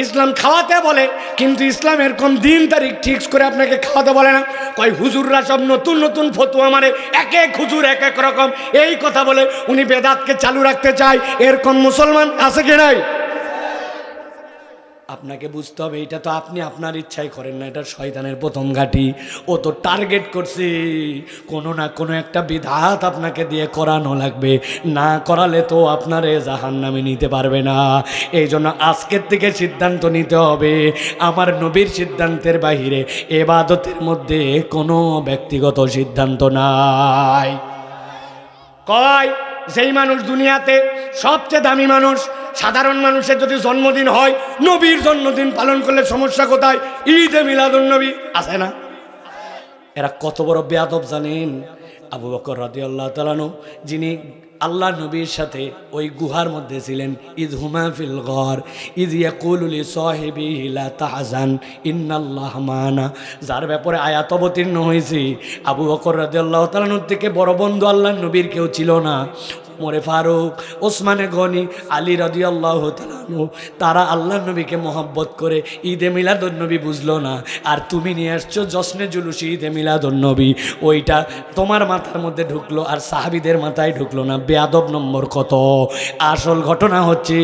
S1: ইসলাম খাওয়াতে বলে, কিন্তু ইসলাম এরকম দিন তারিখ ঠিক করে আপনাকে খাওয়াতে বলে না। কয় হুজুররা সব নতুন নতুন ফতোয়া মারে, এক এক হুজুর এক এক রকম, এই কথা বলে উনি বেদাতকে চালু রাখতে চায়। এরকম মুসলমান আছে কি নাই? আপনাকে বুঝতে হবে, এটা তো আপনি আপনার ইচ্ছাই করেন না, এটা শয়তানের প্রথম ঘাঁটি। ও তো টার্গেট করছে, কোনো না কোনো একটা বিধাত আপনাকে দিয়ে করানো লাগবে, না করালে তো আপনারে জাহান্নামে নিতে পারবে না। এই জন্য আজকের থেকে সিদ্ধান্ত নিতে হবে, আমার নবীর সিদ্ধান্তের বাহিরে ইবাদতের মধ্যে কোনো ব্যক্তিগত সিদ্ধান্ত নাই। কয় যেই মানুষ দুনিয়াতে সবচেয়ে দামি মানুষ, সাধারণ মানুষের যদি জন্মদিন হয়, নবীর জন্মদিন পালন করলে সমস্যা কোথায়? ঈদে মিলাদুন নবী আছে না? এরা কত বড় বেয়াদব জানেন? আবু বকর রাদিয়াল্লাহু তাআলা আনহু, যিনি আল্লাহ নবীর সাথে ওই গুহার মধ্যে ছিলেন। ইদ হুমা ফিল গর ইদ ইয়াকুলু লিসাহিবিহি লা তাহজান ইন্নাল্লাহা মানা, যার ব্যাপারে আয়াত অবতীর্ণ হয়েছে। আবু বকর রাদিয়াল্লাহু তাআলা থেকে বড় বন্ধু আল্লাহর নবীর কেউ ছিল না। ওমরে ফারুক, ওসমানে গনি, আলী রাদিয়াল্লাহু তাআলা তারা আল্লাহর নবীকে মহব্বত করে ঈদে মিলাদুন্নবী বুঝলো না। আর তুমি নিয়ে আসছো জশ্নে জুলুসে ঈদে মিলাদুন্নবী, ওইটা তোমার মাথার মধ্যে ঢুকলো আর সাহাবীদের মাথায় ঢুকলো না। বেয়াদব নম্বর কত। আসল ঘটনা হচ্ছে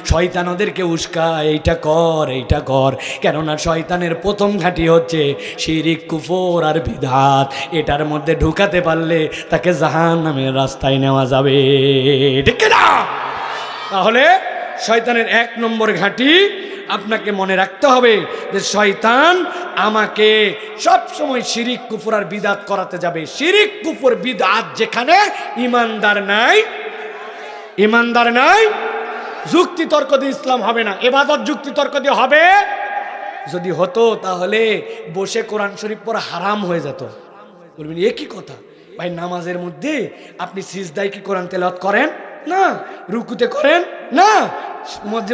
S1: শয়তান ওদেরকে উস্কায়, এইটা কর এইটা কর। কেননা শয়তানের প্রথম ঘাঁটি হচ্ছে শিরিক, কুফর আর বিদআত। এটার মধ্যে ঢুকাতে পারলে তাকে জাহান্নামের রাস্তায় নেওয়া যাবে, ঠিক না? তাহলে শয়তানের এক নম্বর ঘাঁটি আপনাকে মনে রাখতে হবে যে শয়তান আমাকে সব সময় শিরিক, কুফর আর বিদআত করাতে যাবে। শিরিক, কুফর, বিদআত যেখানে ইমানদার নাই, ইমানদার নাই, যুক্তি তর্ক দিয়ে ইসলাম হবে না। ইবাদত যুক্তি তর্ক দিয়ে হবে? যদি হতো তাহলে বসে কোরআন শরীফ পড়া হারাম হয়ে যেত। বলবেন এ কি কথা ভাই, নামাজের মধ্যে আপনি সিজদায় কি কোরআন তেলাওয়াত করেন না? রুকুতে করেন না?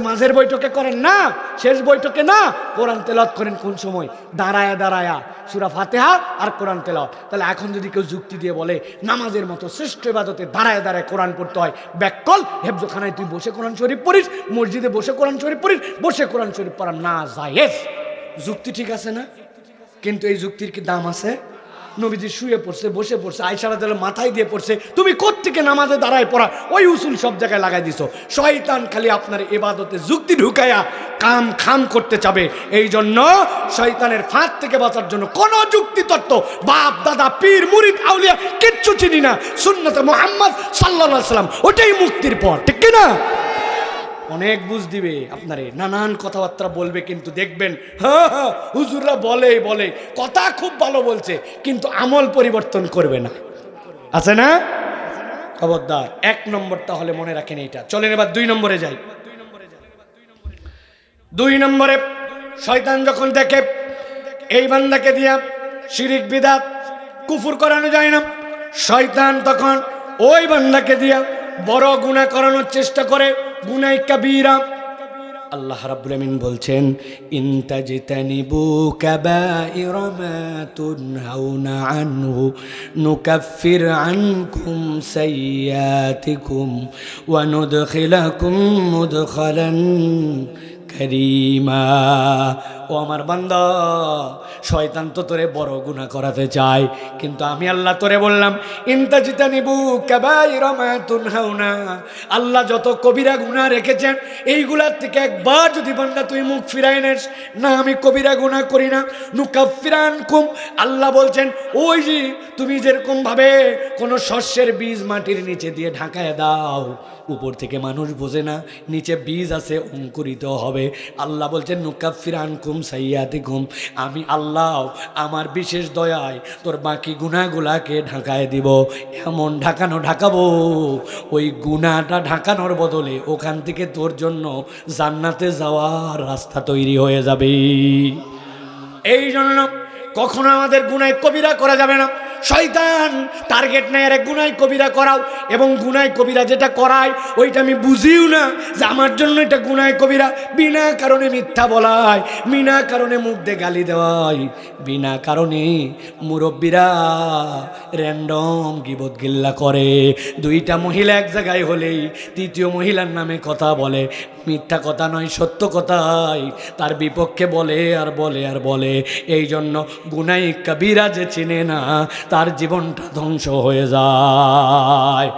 S1: মাঝের বৈঠকে করেন না? শেষ বৈঠকে না? কোরআন তেলাওয়াত করেন কোন সময়? দাঁড়ায়া দাঁড়ায়া সূরা ফাতিহা আর কোরআন তেলাওয়াত। তাহলে এখন যদি কেউ যুক্তি দিয়ে বলে নামাজের মতো শ্রেষ্ঠ ইবাদতে দাঁড়ায় দাঁড়ায় কোরআন পড়তে হয়, ব্যাককল হেফজখানায় তুই বসে কোরআন শরীফ পড়িস, মসজিদে বসে কোরআন শরীফ পড়িস, বসে কোরআন শরীফ পড়া না জায়েজ। যুক্তি ঠিক আছে না? কিন্তু এই যুক্তির কি দাম আছে? নবীজি শুয়ে পড়ছে, বসে পড়ছে, আয়েশা রাদিয়াল্লাহু মাথায় দিয়ে পড়ছে, তুমি কোত্থেকে নামাজে দাঁড়ায় পড়া ওই উসুল সব জায়গায় লাগাই দিছো। শয়তান খালি আপনার ইবাদতে যুক্তি ঢুকায়া কাম খাম করতে চাবে। এই জন্য শয়তানের ফাঁদ থেকে বাঁচার জন্য কোন যুক্তি তত্ত্ব, বাপ দাদা পীর মুরিদ আউলিয়া কিচ্ছু চিনি না। সুন্নতে মুহাম্মদ সাল্লাল্লাহু আলাইহি ওয়াসাল্লাম ওটাই মুক্তির পথ, ঠিক কি না? অনেক বুঝ দিবে আপনারে, নানান কথাবার্তা বলবে, কিন্তু দেখবেন হ্যাঁ হ্যাঁ হুজুররা বলে কথা খুব ভালো বলছে, কিন্তু আমল পরিবর্তন করবে না। আছে না? খবরদার। এক নম্বর তাহলে মনে রাখেন এইটা। চলেন এবার 2 নম্বরে যাই। 2 নম্বরে শয়তান যখন দেখে এই বান্দাকে দিয়া শিরিক, বিদআত, কুফর করানো যায় না, শয়তান তখন ওই বান্দাকে দিয়া বড় গুনাহ করানোর চেষ্টা করে, গুনাহ কাবীরা। আল্লাহ রাব্বুল আমিন বলছেন ইন তাজতানিবু কাবাইরা মা তুনহাউনা আনহু নুকাফির আনকুম সাইয়্যাতিকুম ওয়া নুদখিলাকুম মুদখালান কারীমা। ও আমার বান্দা, শয়তান তো তোরে বড় গুনাহ করাতে চায়, কিন্তু আমি আল্লাহ তোরে বললাম ইনতাজিতানিবু কাবাইরা মা তুনহাউনা। আল্লাহ যত কবিরা গুনাহ রেখেছেন এইগুলার থেকে একবার যদি বান্দা তুই মুখ ফিরাই নেস, না আমি কবিরা গুনাহ করি না, নুকাফিরানকুম। আল্লাহ বলছেন ওই যে তুমি যেরকম ভাবে কোনো শস্যের বীজ মাটির নিচে দিয়ে ঢাকায় দাও, উপর থেকে মানুষ বোঝে না নিচে বীজ আছে, অঙ্কুরিত হবে। আল্লাহ বলছেন নুকাফির আনকুম সাইয়্যাতিকুম, আমি আল্লাহ আমার বিশেষ দয়ায় তোর বাকি গুনাহগুলাকে ঢাকায় দিব। এমন ঢাকাবো ওই গুনাহটা ঢাকানোর বদলে ওখান থেকে তোর জন্য জান্নাতে যাওয়ার রাস্তা তৈরি হয়ে যাবে। এই জন্য কখনো আমাদের গুনাহ কবিরা করা যাবে না। শয়তান টার্গেট নেয় আরে গুনাহ কবিরা করাও, এবং গুনাহ কবিরা যেটা করায় ওইটা আমি বুঝিও না যে আমার জন্য এটা গুনাহ কবিরা। বিনা কারণে মিথ্যা বলায়, বিনা কারণে মুখ দিয়ে গালি দেওয়ায়, বিনা কারণে মুরব্বীরা র্যান্ডম গিবত গিল্লা করে। 2টা মহিলা এক জায়গায় হলেই 3য় মহিলার নামে কথা বলে, মিথ্যা কথা নয় সত্য কথাই তার বিপক্ষে বলে আর বলে আর বলে। এই জন্য গুনাহ কবিরা যে চিনে না তার জীবনটা ধ্বংস হয়ে যায়।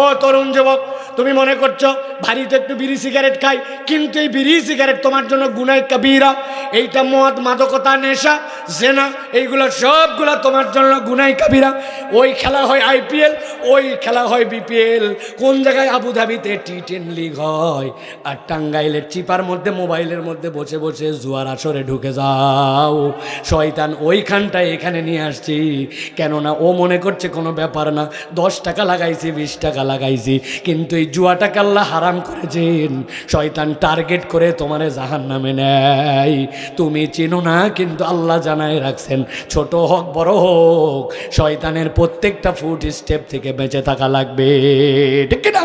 S1: ও তরুণ যুবক, তুমি মনে করছো বাড়িতে একটু বিড়ি সিগারেট খাই, কিন্তু এই বিড়ি সিগারেট তোমার জন্য গুনাহ কবিরা। এইটা মদ, মাদকতা, নেশা, জেনা, এইগুলো সবগুলা তোমার জন্য গুনাহ কবিরা। ওই খেলা হয় IPL, ওই খেলা হয় BPL, কোন জায়গায় আবুধাবিতে T10 লিগ হয়, আর টাঙ্গাইলের চিপার মধ্যে মোবাইলের মধ্যে বসে বসে জুয়ার আসরে ঢুকে যাও। শয়তান ওইখানটায় এখানে নিয়ে আসছি, কেননা ও মনে করছে কোনো ব্যাপার না, 10 টাকা লাগাইছি 20 টাকা লাগাইছি, কিন্তু এই জুয়াটাকে আল্লাহ হারাম করেছেন। শয়তান টার্গেট করে তোমারে জাহান্নামে নেয়। তুমি চিনো না, কিন্তু আল্লাহ জানায় রাখছেন, ছোট হোক বড় হোক, শয়তানের প্রত্যেকটা ফুট স্টেপ থেকে বেঁচে থাকা লাগবে। ঠিক না?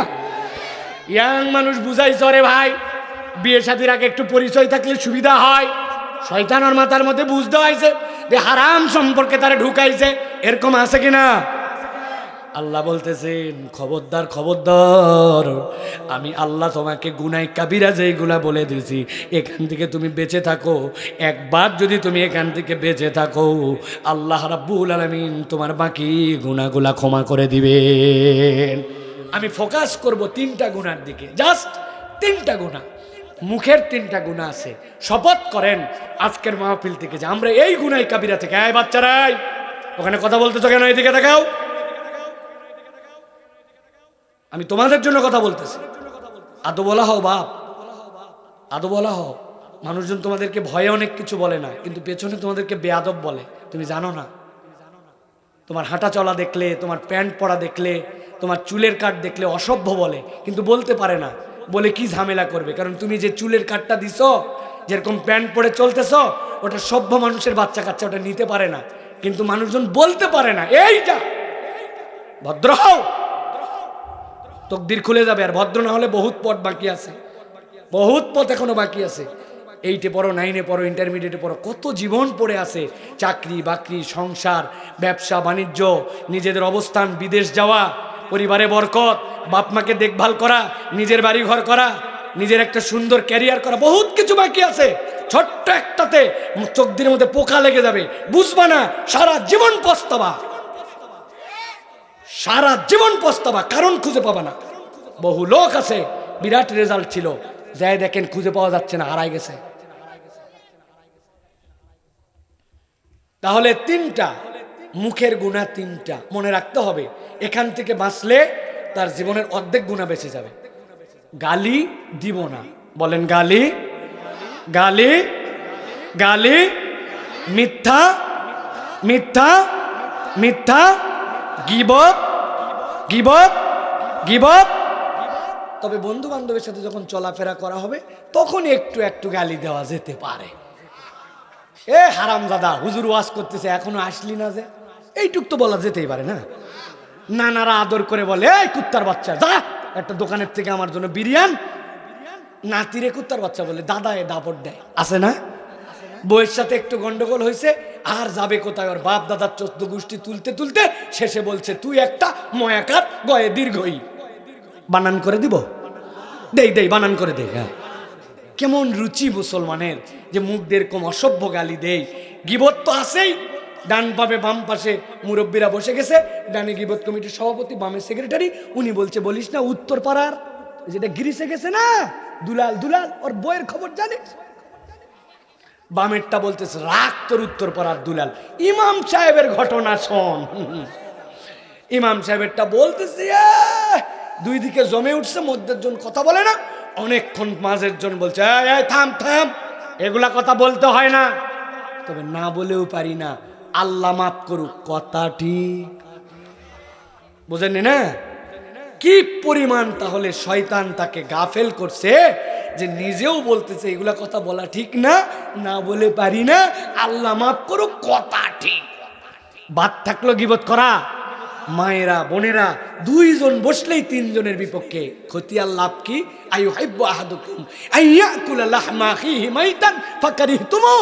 S1: ইয়াং মানুষ বুঝাইছ রে ভাই, বিয়ে শাদীর আগে একটু পরিচয় থাকলে সুবিধা হয়। শয়তান ওর মাথার মধ্যে বুঝতে হয়েছে যে হারাম সম্পর্কে তারা ঢুকাইছে। এরকম আছে কিনা? আল্লাহ বলতেছেন, খবরদার খবরদার, আমি আল্লাহ তোমাকে গুনাহ কাবিরা যেইগুলা বলে দিয়েছি এখান থেকে তুমি বেঁচে থাকো। একবার যদি তুমি এখান থেকে বেঁচে থাকো, আল্লাহ রাব্বুল আলামিন তোমার বাকি গুনাহগুলা ক্ষমা করে দিবেন। আমি ফোকাস করব 3টা গুনার দিকে, জাস্ট 3টা গুনাহ। মুখের 3টা গুনাহ আছে। শপথ করেন আজকের মাহফিল থেকে যে আমরা এই গুনাহ কাবিরা থেকে, এই বাচ্চারাই ওখানে কথা বলতেছো কেন? এইদিকে দেখাও, আমি তোমাদের জন্য কথা বলতেছি। আদো বলা হও বাপ, আদো বলা হও। মানুষজন তোমাদেরকে ভয়ে অনেক কিছু বলে না, কিন্তু পেছনে তোমাদেরকে বেয়াদব বলে। তুমি জানো না? তোমার হাঁটা চলা দেখলে, তোমার প্যান্ট পরা দেখলে, তোমার চুলের কাট দেখলে অসভ্য বলে, কিন্তু বলতে পারে না। বলে কি ঝামেলা করবে? কারণ তুমি যে চুলের কাটটা দিছো, যেরকম প্যান্ট পরে চলতেছ, ওটা সভ্য মানুষের বাচ্চা কাচ্চা ওটা নিতে পারে না, কিন্তু মানুষজন বলতে পারে না এইটা। ভদ্র হও, তকদির খুলে যাবে। আর ভদ্র না হলে বহুত পথ বাকি আছে, বহুত পথ এখনো বাকি আছে। 8-এ পড়ো, 9-এ পড়ো, ইন্টারমিডিয়েটে পড়ো, কত জীবন পড়ে আছে। চাকরি বাকরি, সংসার, ব্যবসা বাণিজ্য, নিজেদের অবস্থান, বিদেশ যাওয়া, পরিবারে বরকত, বাপ মাকে দেখভাল করা, নিজের বাড়ি ঘর করা, নিজের একটা সুন্দর ক্যারিয়ার করা, বহুত কিছু বাকি আছে। ছোট্ট একটাতে চোখ দিনের মধ্যে পোকা লেগে যাবে, বুঝবা না, সারা জীবন পস্তাবা, সারা জীবন পস্তাবা, কারণ খুঁজে পাবা না। বহু লোক আছে বিরাট রেজাল্ট ছিল, যাই দেখেন খুঁজে পাওয়া যাচ্ছে না, হারাই গেছে। তাহলে 3টা মুখের গুনাহ, 3টা মনে রাখতে হবে। এখান থেকে বাঁচলে তার জীবনের অর্ধেক গুনাহ বেঁচে যাবে। গালি দিব না, বলেন গালি, গালি, গালি, মিথ্যা, মিথ্যা, মিথ্যা, গীবত, গীবত, গীবত। তবে বন্ধু বান্ধবের সাথে যখন চলাফেরা করা হবে তখন একটু একটু গালি দেওয়া যেতে পারে। এ হারামজাদা, হুজুর ওয়াজ করতেছে এখনো আসলি না যে, এইটুক তো বলা যেতেই পারে না? নানারা আদর করে বলে, এই কুত্তার বাচ্চা, যা একটা দোকানের থেকে আমার জন্য বিরিয়ানি। নাতিরে কুত্তার বাচ্চা বলে, দাদা এ দাপট দেয়, আছে না? বউয়ের সাথে একটু গন্ডগোল হয়েছে, আর যাবে কোথায়? ওর বাপ দাদার 14 গোষ্ঠী তুলতে তুলতে শেষে বলছে, তুই একটা ময়াকার গয়ে দীর্ঘই। বানান করে দিব, দেই দেই, বানান করে দেই। হ্যাঁ, কেমন রুচি মুসলমানের যে মুখ দিয়ে এরকম অসভ্য গালি দেই। গীবত তো আছেই, ডান পাবে বাম পাশে মুরব্বীরা বসে গেছে, ডানে গীবত কমিটির সভাপতি, বামে সেক্রেটারি। উনি বলছে, বলিস না উত্তর পাড়ার যেটা গিরিশে গেছে না, দুলাল, দুলাল ওর বইয়ের খবর জানিস? বামেরটা বলতেছে, রাগ তোর উত্তর পাড়ার দুলাল, ইমাম সাহেবের ঘটনা শোন। ইমাম সাহেবেরটা বলতেছে, দুই দিকে জমে উঠছে, মধ্যের জন কথা বলে না, অনেকক্ষণ মাঝের জন বলছে, থাম থাম, এগুলা কথা বলতে হয় না। তবে না বলেও পারি না, আল্লাহ মাফ করুক, কথা ঠিক বুঝেননি না? কি পরিমাণ তাহলে শয়তান তাকে গাফেল করছে যে নিজেও বলতেছে এগুলা কথা বলা ঠিক না, না বলে পারি না, আল্লাহ মাফ করুক, কথা ঠিক। বাদ থাকলো গীবত করা। মায়েরা বোনেরা, 2 জন বসলেই 3 জনের বিপক্ষে ক্ষতি। আর লাভ কি? আইয়ুহিব্বু আহাদুকুম আইয়াকুলা লাহমা আখিহি মাইতান ফাকারিহতুমু।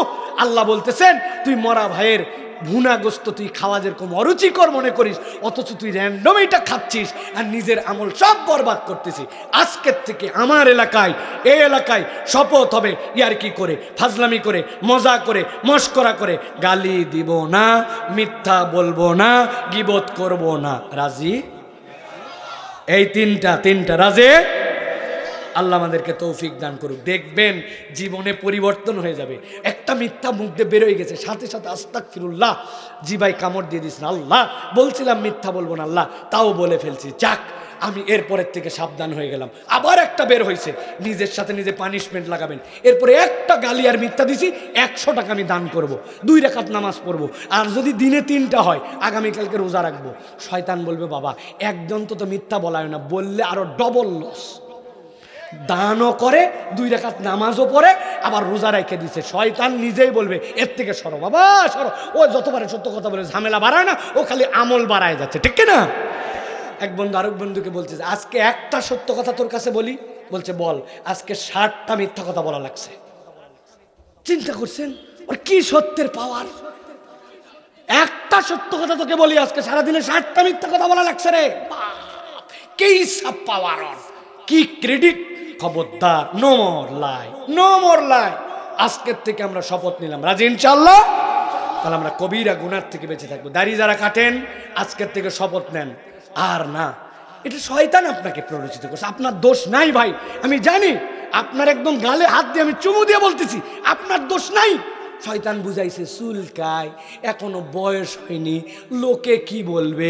S1: আল্লাহ বলতেছেন, তুই মরা ভাইয়ের ভুনা গোস্ত তুই খাওয়া যেরকম অরুচিকর মনে করিস, অথচ তুই র্যান্ডম এটা খাচ্ছিস আর নিজের আমল সব বরবাদ করতেছিস। আজকের থেকে আমার এলাকায়, এই এলাকায় শপথ হবে, ইয়ারকি করে, ফাজলামি করে, মজা করে, মস্করা করে গালি দিব না, মিথ্যা বলবো না, গীবত করব না। রাজি? এই 3টা রাজি? আল্লাহ আমাদেরকে তৌফিক দান করুক। দেখবেন জীবনে পরিবর্তন হয়ে যাবে। একটা মিথ্যা মুখ দিয়ে বেরোয় গেছে, সাথে সাথে আস্তাগফিরুল্লাহ, জিবাই কামড় দিয়ে দিস না, আল্লাহ বলছিলাম মিথ্যা বলবো না, আল্লাহ তাও বলে ফেলছি, যাক আমি এরপরের থেকে সাবধান হয়ে গেলাম। আবার একটা বের হয়েছে, নিজের সাথে নিজে পানিশমেন্ট লাগাবেন। এরপরে একটা গালি আর মিথ্যা দিছি, 100 টাকা আমি দান করব, 2 রাকাত নামাজ পড়ব, আর যদি দিনে 3টা হয় আগামীকালকে রোজা রাখবো। শয়তান বলবে বাবা একদম তো মিথ্যা বলায় না, বললে আরো ডবল লস। দানও করে, 2 রাকাত নামাজও পড়ে, আবার রোজা রেখে দিছে। শয়তান নিজেই বলবে এর থেকে সরো বাবা সরো, ও যতবারে সত্য কথা বলে ঝামেলা বাড়ায় না, ও খালি আমল বাড়ায় যাচ্ছে, ঠিক না? এক বন্ধু আরেক বন্ধুকে বলছে আজকে একটা সত্য কথা তোর কাছে বলি, বলছে বল। আজকে 60টা মিথ্যা কথা বলা লাগছে। চিন্তা করছেন ওর কি সত্যের পাওয়ার? একটা সত্য কথা তোকে বলি, আজকে সারাদিনে 60টা মিথ্যা কথা বলা লাগছে রে। কি সব পাওয়ার, কি ক্রেডিট! খবরদার, নো মোর লাই, নো মোর লাই। আজকের থেকে আমরা শপথ নিলাম, রাজি ইনশাআল্লাহ? তাহলে আমরা কবিরা গুনার থেকে বেঁচে থাকবো। দাড়ি যারা কাটেন আজকের থেকে শপথ নেন আর না। এটা শয়তান আপনাকে প্ররোচিত করছে, আপনার দোষ নাই ভাই। আমি জানি আপনার একদম গালে হাত দিয়ে আমি চুমু দিয়ে বলতেছি আপনার দোষ নাই। শয়তান বুঝাইছে চুলকায়, এখনো বয়স হয়নি, লোকে কি বলবে,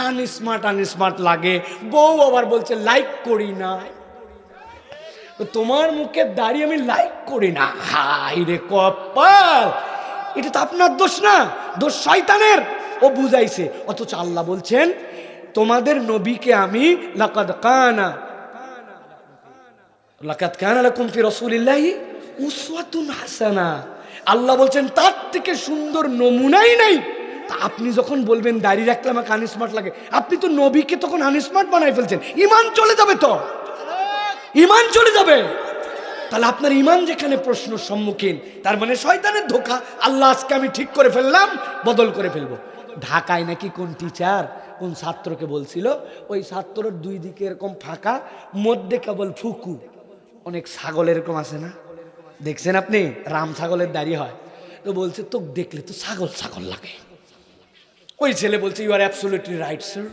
S1: আনস্মার্ট লাগে। বউ আবার বলছে লাইক করি না, তোমার মুখের দাড়ি আমি লাইক করি না। হাই রে কপাল! এটা তো আপনার দোষ না, দোষ শয়তানের। ও বুঝাইছে, অথচ আল্লাহ বলছেন তোমাদের নবীকে আমি লাকাদ কানা লাকুম ফি রাসূলিল্লাহি উসওয়াতুন হাসানা, আল্লাহ বলছেন তার থেকে সুন্দর নমুনাই নাই। তা আপনি যখন বলবেন দাড়ি রাখলে আমাকে আনস্মার্ট লাগে, আপনি তো নবীকে তখন আনস্মার্ট বানাই ফেলছেন। ইমান চলে যাবে, তো ইমান চলে যাবে। তাহলে আপনার ইমান যেখানে প্রশ্নের সম্মুখীন, তার মানে শয়তানের ধোঁকা। আল্লাহ আজকে আমি ঠিক করে ফেললাম, বদল করে ফেলবো। ঢাকায় নাকি কোন টিচার কোন ছাত্রকে বলছিল, ওই ছাত্রর 2 দিকে এরকম ফাঁকা, মধ্যে কেবল ফুকু। অনেক ছাগল এরকম আছে না, দেখছেন আপনি? রাম ছাগলের দাড়ি হয়, তো বলছে তো দেখলে তো ছাগল ছাগল লাগে। ওই ছেলে বলছে you are absolutely right sir,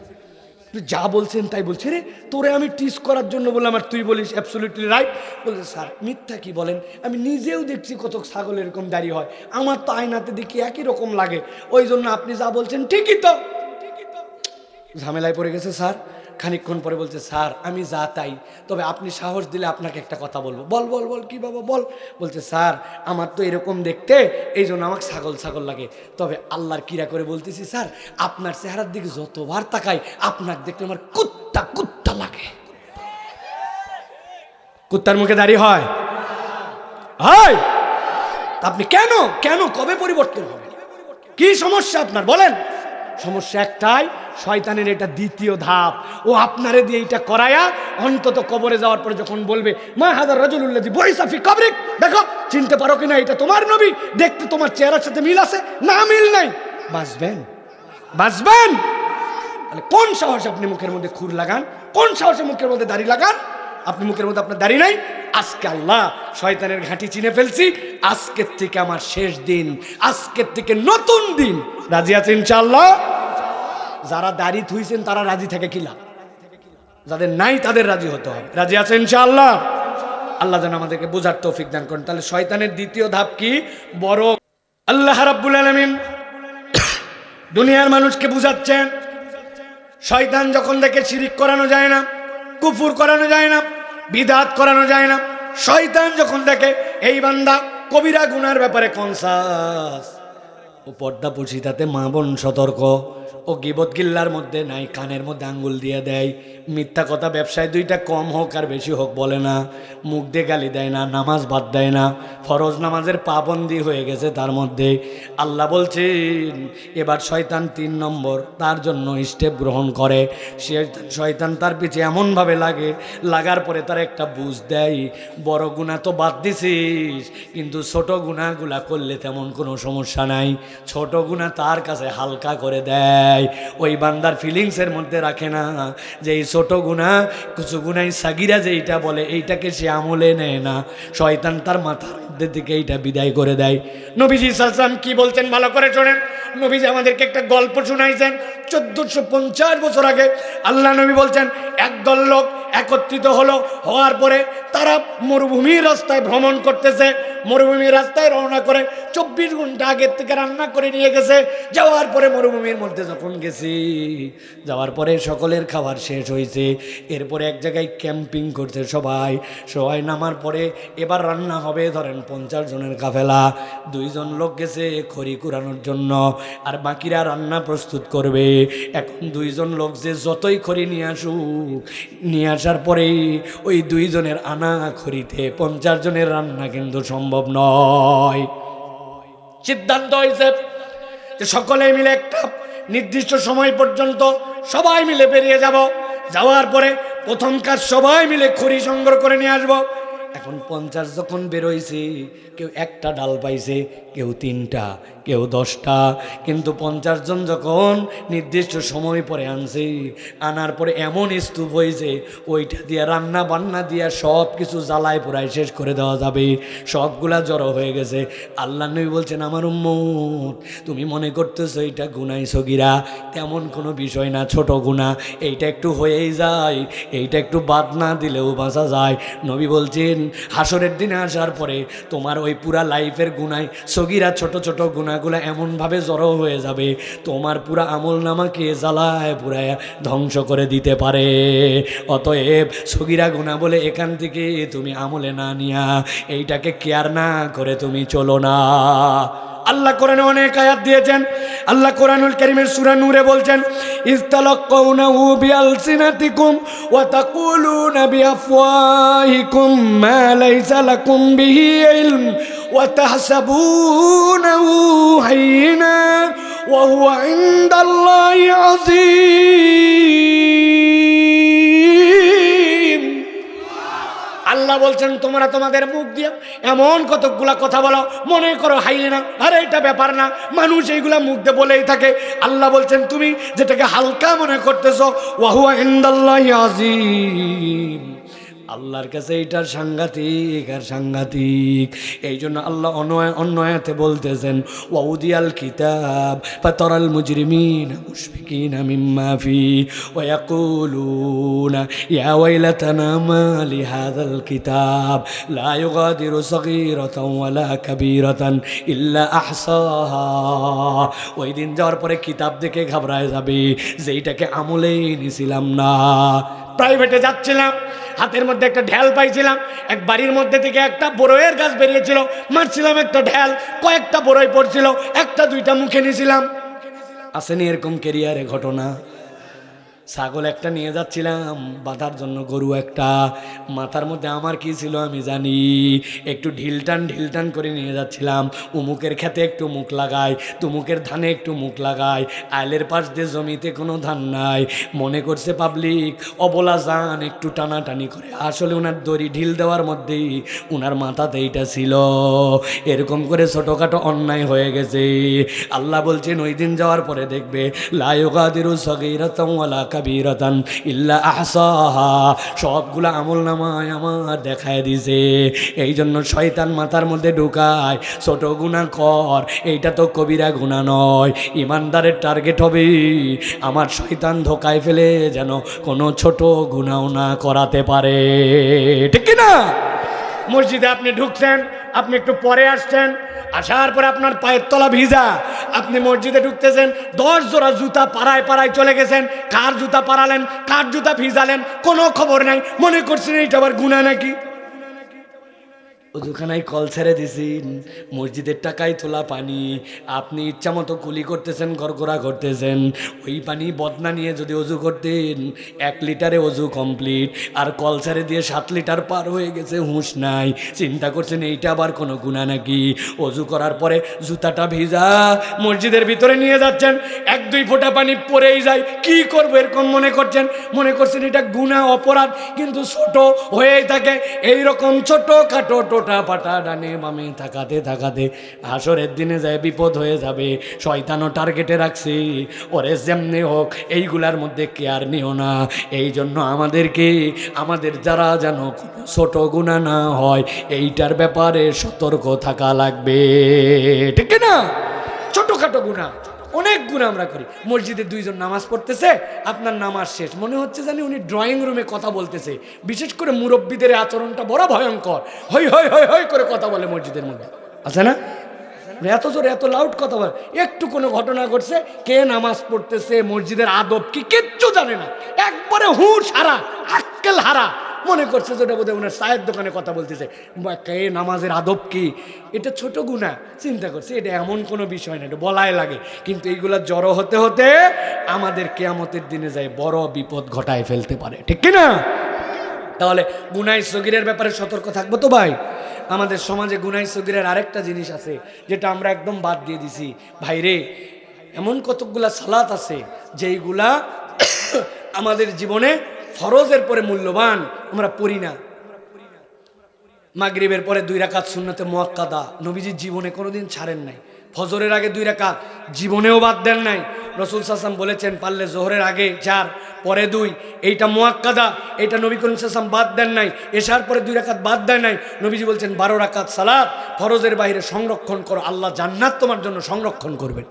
S1: যা বলছেন তাই বলছে রে, তোরে আমি টিস করার জন্য বললাম আর তুই বলিস অ্যাবসলিউটলি রাইট। বলছে স্যার মিথ্যা কি বলেন, আমি নিজেও দেখছি কত ছাগল এরকম দাঁড়িয়ে হয়, আমার তো আয়নাতে দেখি একই রকম লাগে, ওই জন্য আপনি যা বলছেন ঠিকই তো। ঝামেলায় পড়ে গেছে স্যার। খানিকক্ষণ পরে বলছে স্যার আমি যা তাই, তবে আপনি সাহস দিলে আপনাকে একটা কথা বলবো। বল বল বল, কি বাবা বল। বলছে স্যার আমার তো এরকম দেখতে, এই জন্য আমাকে ছাগল ছাগল লাগে, তবে আল্লাহর কিরা করে বলতেছি স্যার, আপনার চেহারার দিকে যতবার তাকাই আপনাকে দেখলে আমার কুত্তা কুত্তা লাগে। কুত্তার মুখে দাড়ি হয়? হয়। আপনি কেন কেন কবে পরিবর্তন হবে? কি সমস্যা আপনার বলেন? সমস্যা একটাই, শয়তানের এটা দ্বিতীয় ধাপ। ও আপনারে দিয়ে এইটা করায়া অন্তত কবরে যাওয়ার পরে যখন বলবে মা হাজার রাজুলুল্লাযী বুইসা ফি কবরিক, দেখো চিনতে পারো কিনা এটা তোমার নবী, দেখতে তোমার চেহারার সাথে মিল আছে না, মিল নাই, বাঁচবেন বাঁচবেন। তাহলে কোন সাহসে আপনি মুখের মধ্যে খুর লাগান? কোন সাহসে মুখের মধ্যে দাড়ি লাগান? আপনি মুখের মধ্যে আপনার দাড়ি নাই। আজকে আল্লাহ শয়তানের ঘাঁটি চিনে ফেলছি, আজকের থেকে আমার শেষ দিন, আজকের থেকে নতুন দিন। রাজি আছেন ইনশাআল্লাহ? যারা দাড়ি থুইছেন তারা রাজি থাকে কিলা, যাদের নাই তাদের রাজি হতে হবে। রাজি আছেন ইনশাআল্লাহ? আল্লাহ যেন আমাদেরকে বোঝার তৌফিক দান করেন। তাহলে শয়তানের দ্বিতীয় ধাপ কি? বড় আল্লাহ রাব্বুল আলামিন দুনিয়ার মানুষকে বুঝাচ্ছেন, শয়তান যখন দেখে শিরিক করানো যায় না, কুফর করানো যায় না, বিদআত করানো যায় না, শয়তান যখন দেখে এই বান্দা কবিরা গুনার ব্যাপারে কনসাস, ও পর্দা পুশিতাতে মা বোন সতর্ক, ও গিবত গিল্লার মধ্যে নাই, কানের মধ্যে আঙ্গুল দিয়ে দেয়, মিথ্যা কথা ব্যবসায় 2টা কম হোক আর বেশি হোক বলে না, মুখ দিয়ে গালি দেয় না, নামাজ বাদ দেয় না, ফরজ নামাজের পাবন্দি হয়ে গেছে তার মধ্যে। আল্লাহ বলছেন এবার শয়তান 3 নম্বর তার জন্য স্টেপ গ্রহণ করে। শয়তান তার পিছে এমনভাবে লাগে, লাগার পরে তার একটা বুঝ দেয়, বড় গুনাহ তো বাদ দিছিস কিন্তু ছোট গুনাহগুলা করলে তেমন কোনো সমস্যা নাই, ছোট গুনাহ তার কাছে হালকা করে দেয়। ওই বান্দার ফিলিংসের মধ্যে রাখে না যে এই ছোট গুনাহ, কিছু গুনাহ সাগিরা যেইটা বলে এইটাকে সে আমলে নেয় না, শয়তান তার মাথার মধ্যে থেকে এইটা বিদায় করে দেয়। নবীজি সাল্লাল্লাহু আলাইহি ওয়াসাল্লাম কি বলছেন ভালো করে শোনেন। নবীজি আমাদেরকে একটা গল্প শোনাইছেন 1450 বছর আগে। আল্লাহ নবী বলছেন একদল লোক একত্রিত হওয়ার পরে তারা মরুভূমির রাস্তায় ভ্রমণ করতেছে, মরুভূমির রাস্তায় রওনা করে 24 ঘন্টা আগের থেকে রান্না করে নিয়ে গেছে। যাওয়ার পরে মরুভূমির মধ্যে যখন গেছি, যাওয়ার পরে সকলের খাবার শেষ হয়েছে। এরপরে এক জায়গায় ক্যাম্পিং করছে সবাই নামার পরে এবার রান্না হবে। ধরেন 50 জনের কাফেলা, 2 জন লোক গেছে খড়ি কুড়ানোর জন্য, আর বাকিরা রান্না প্রস্তুত করবে। এখন 2 জন লোক যে যতই খড়ি নিয়ে আসুক, নিয়ে আসার পরেই ওই 2 জনের আনা খড়িতে 50 জনের রান্না কিন্তু সম্ভব নয়। সিদ্ধান্ত হয়েছে যে সকলে মিলে একটা নির্দিষ্ট সময় পর্যন্ত সবাই মিলে বেরিয়ে যাব। যাওয়ার পরে প্রথম কাজ সবাই মিলে খড়ি সংগ্রহ করে নিয়ে আসবো। এখন 50 যখন বেরোইছে, কেউ একটা ডাল পাইছে, কেউ 3টা, কেউ 10টা, কিন্তু 50 জন যখন নির্দিষ্ট সময় পরে আনছে, আনার পরে এমন স্তূপ হয়েছে ওইটা দিয়ে রান্না বান্না দিয়ে সব কিছু জ্বালায় পোড়ায় শেষ করে দেওয়া যাবে। সবগুলা জড়ো হয়ে গেছে। আল্লাহ নবী বলছেন, আমার উম্মত তুমি মনে করতেছো এইটা গুনাহ সগীরা, তেমন কোনো বিষয় না, ছোট গুনাহ। এইটা একটু হয়েই যায়, এইটা একটু বাদ না দিলেও বাঁচা যায়। নবী বলছেন হাসরের দিনে আসার পরে তোমার ওই পুরা লাইফের গুনাহ সগীরা ছোট ছোট গুনাহগুলো এমনভাবে জড়ো হয়ে যাবে, তোমার পুরা আমল নামাকে জ্বালায় পুরায় ধ্বংস করে দিতে পারে। অতএব সগীরা গুনাহ বলে এখান থেকে তুমি আমলে না নিয়া এইটাকে কেয়ার না করে তুমি চলো না। আল্লাহ কোরআনে অনেক আয়াত দিয়েছেন। আল্লাহ কোরআনুল কারীমের সূরা নূরে বলছেন, ইসতালাক্কাউনাহু বিআলসিনাতিকুম ওয়া তাকুলুনা বিআফওয়াহিকুম মা লাইসা লাকুম বিহি ইলম ওয়া তাহসাবুনাহু হায়িনা ওয়া হুয়া ইনদাল্লাহি আযীম। আল্লাহ বলছেন তোমরা তোমাদের মুখ দিয়ে এমন কতগুলা কথা বলো, মনে করো হাইনা, আরে এটা ব্যাপার না, মানুষ এইগুলা মুখ দিয়ে বলেই থাকে। আল্লাহ বলছেন তুমি যেটাকে হালকা মনে করতেছো, ওয়া হুয়া ইনদাল্লাহি আযীম, আল্লাহর কাছে এটা সাংঘাতিক আর সাংঘাতিক। এই জন্য আল্লাহ অন্য আয়াতে বলতেছেন, ওয়াউদিয়াল কিতাব ফাতারাল মুজরিমিনা মুশফিকিনা মিম্মা ফি ওয়া ইয়াকুলুনা ইয়া ওয়াইলাতানা মা লিহাযাল কিতাব লা ইউগাদিরু সগীরাতান ওয়ালা কাবীরাতান ইল্লা আহসাহা। ওই দিন যাওয়ার পরে কিতাব দেখে ঘাবড়ায় যাবে যে এইটাকে আমলেই নিছিলাম না। প্রাইভেটে যাচ্ছিলাম, হাতের মধ্যে একটা ঢেল পাইছিলাম, এক বাড়ির মধ্যে থেকে একটা বড়ইয়ের গাছ বেরিয়েছিল, মারছিলাম একটা ঢেল, কয়েকটা বড়ই পড়ছিল, একটা দুইটা মুখে নিয়েছিলাম। আসেনি এরকম কেরিয়ারে ঘটনা? ছাগল একটা নিয়ে যাচ্ছিলাম বাঁধার জন্য, গরু একটা, মাথার মধ্যে আমার কি ছিল আমি জানি, একটু ঢিলটান করে নিয়ে যাচ্ছিলাম। উমুকের খেতে একটু মুখ লাগায়, তুমুকের ধানে একটু মুখ লাগায়, আইলের পাশ দিয়ে জমিতে কোনো ধান নাই। মনে করছে পাবলিক অবলা যান একটু টানাটানি করে, আসলে ওনার দড়ি ঢিল দেওয়ার মধ্যেই ওনার মাথাতে এইটা ছিল। এরকম করে ছোটোখাটো অন্যায় হয়ে গেছে। আল্লাহ বলছেন ওই দিন যাওয়ার পরে দেখবে লা ইউগাদিরু সগীরাতান ওয়ালা কাবীরাতান ইল্লা আহসাহা, সবগুলা আমল নামায় আমার দেখায় দিছে। এই জন্য শয়তান মাথার মধ্যে ঢুকায় ছোট গুনাহ কর, এইটা তো কবিরা গুনাহ নয়। ইমানদারের টার্গেট হবে আমার শয়তান ধোকায় ফেলে যেন কোনো ছোট গুনাহ না করাতে পারে, ঠিক কি না? মসজিদে আপনি ঢুকছেন, আপনি একটু পরে আসছেন, আসার পরে আপনার পায়ের তলা ভিজা, আপনি মসজিদে ঢুকতেছেন, 10 জোড়া জুতা পাড়ায় চলে গেছেন, কার জুতা পাড়ালেন, কার জুতা ভিজালেন, কোনো খবর নাই, মনে করছেন এইটা আবার গুনাহ নাকি। ওজুখানায় কল ছেড়ে দিছেন, মসজিদের টাকায় তোলা পানি, আপনি ইচ্ছা মতো কুলি করতেছেন, গড়গড়া করতেছেন। ওই পানি বদনা নিয়ে যদি অজু করতেন 1 লিটারে অজু কমপ্লিট, আর কল ছেড়ে দিয়ে 7 লিটার পার হয়ে গেছে, হুঁশ নাই, চিন্তা করছেন এইটা আবার কোনো গুনাহ নাকি। অজু করার পরে জুতাটা ভিজা মসজিদের ভিতরে নিয়ে যাচ্ছেন, 1-2 ফোঁটা পানি পড়েই যায়, কি করবো এরকম মনে করছেন এটা গুনাহ অপরাধ, কিন্তু ছোট হয়েই থাকে। এইরকম ছোট খাটো টোটা পাটা ডানে বামে থাকাতে হাসরের দিনে যায় বিপদ হয়ে যাবে। শয়তানও টার্গেটে রাখছে, ওরে যেমনি হোক এইগুলার মধ্যে কেয়ার নিও না। এই জন্য আমাদের যারা যেন ছোট গুনাহ না হয় এইটার ব্যাপারে সতর্ক থাকা লাগবে, ঠিক না? ছোটখাটো গুনাহ, অনেক গুনাহ আমরা করি। মসজিদে 2 জন নামাজ পড়তেছে, আপনার নামাজ শেষ, মনে হচ্ছে জানি উনি ড্রয়িং রুমে কথা বলতেছে। বিশেষ করে মুরব্বীদের আচরণটা বড় ভয়ঙ্কর, হই হই হই হই করে কথা বলে মসজিদের মধ্যে, আছে না? এত জোরে এত লাউড কথা বলে। একটু কোনো ঘটনা ঘটছে, কে নামাজ পড়তেছে, মসজিদের আদব কি কিচ্ছু জানে না, একবারে হুঁশ হারা, আক্কেল হারা, মনে করছে যেটা বোধহয় ওনার চায়ের দোকানে কথা বলতেছে। কে নামাজের আদব কি, এটা ছোট গুনাহ, চিন্তা করছে এটা এমন কোনো বিষয় না, এটা বলাই লাগে। কিন্তু এইগুলা জড়ো হতে হতে আমাদের কিয়ামতের দিনে যায় বড় বিপদ ঘটায় ফেলতে পারে, ঠিক কিনা? তাহলে গুনাহ সগীরের ব্যাপারে সতর্ক থাকবো তো ভাই। আমাদের সমাজে গুনাহ সগীরের আরেকটা জিনিস আছে যেটা আমরা একদম বাদ দিয়ে দিছি ভাইরে। এমন কতকগুলা সালাত আছে যেইগুলা আমাদের জীবনে ফরজের পরে মূল্যবান, আমরা পড়ি না। মাগরিবের পরে 2 রাকাত সুন্নতে মুআক্কাদা নবীজির জীবনে কোনোদিন ছাড়েন নাই। ফজরের আগে 2 রাকাত জীবনেও বাদ দেন নাই। রাসূল সাল্লাল্লাহু আলাইহি ওয়াসাল্লাম বলেছেন পারলে জোহরের আগে 4 পরে 2, এইটা মুআক্কাদা, এটা নবী করিম সাল্লাল্লাহু আলাইহি ওয়াসাল্লাম বাদ দেন নাই। এশার পরে 2 রাকাত বাদ দেন নাই। নবীজি বলছেন 12 রাকাত সালাত ফরজের বাইরে সংরক্ষণ করো, আল্লাহ জান্নাত তোমার জন্য সংরক্ষণ করবেন।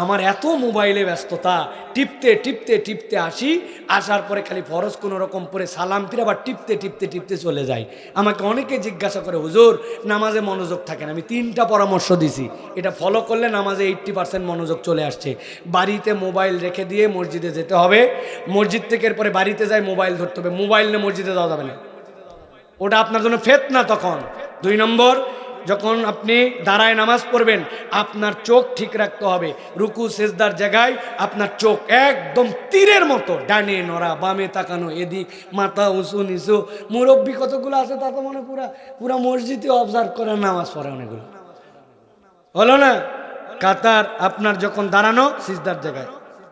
S1: আমার এত মোবাইলে ব্যস্ততা, টিপতে টিপতে টিপতে আসি, আসার পরে খালি ফরজ কোনো রকম পরে সালাম ফিরে আবার টিপতে টিপতে টিপতে চলে যাই। আমাকে অনেকে জিজ্ঞাসা করে হুজুর নামাজে মনোযোগ থাকে না। আমি 3টা পরামর্শ দিছি, এটা ফলো করলে নামাজে 80% মনোযোগ চলে আসছে। বাড়িতে মোবাইল রেখে দিয়ে মসজিদে যেতে হবে, মসজিদ থেকে এরপরে বাড়িতে যাই মোবাইল ধরতে হবে, মোবাইল নিয়ে মসজিদে যাওয়া যাবে না, ওটা আপনার জন্য ফিতনা। তখন 2 নম্বর, যখন আপনি দাঁড়ায় নামাজ পড়বেন আপনার চোখ ঠিক রাখতে হবে। রুকু সেজদার জায়গায় আপনার চোখ একদম তীরের মতো ডানে নড়া, বামে তাকানো, এদিক মাথা উঁচু নিচু। মুরব্বী কতগুলো আছে তা তো মনে পুরা মসজিদে অবজার্ভ করে নামাজ পড়ে অনেকগুলো, হলো না? কাতার আপনার যখন দাঁড়ানো সিজদার জায়গায়,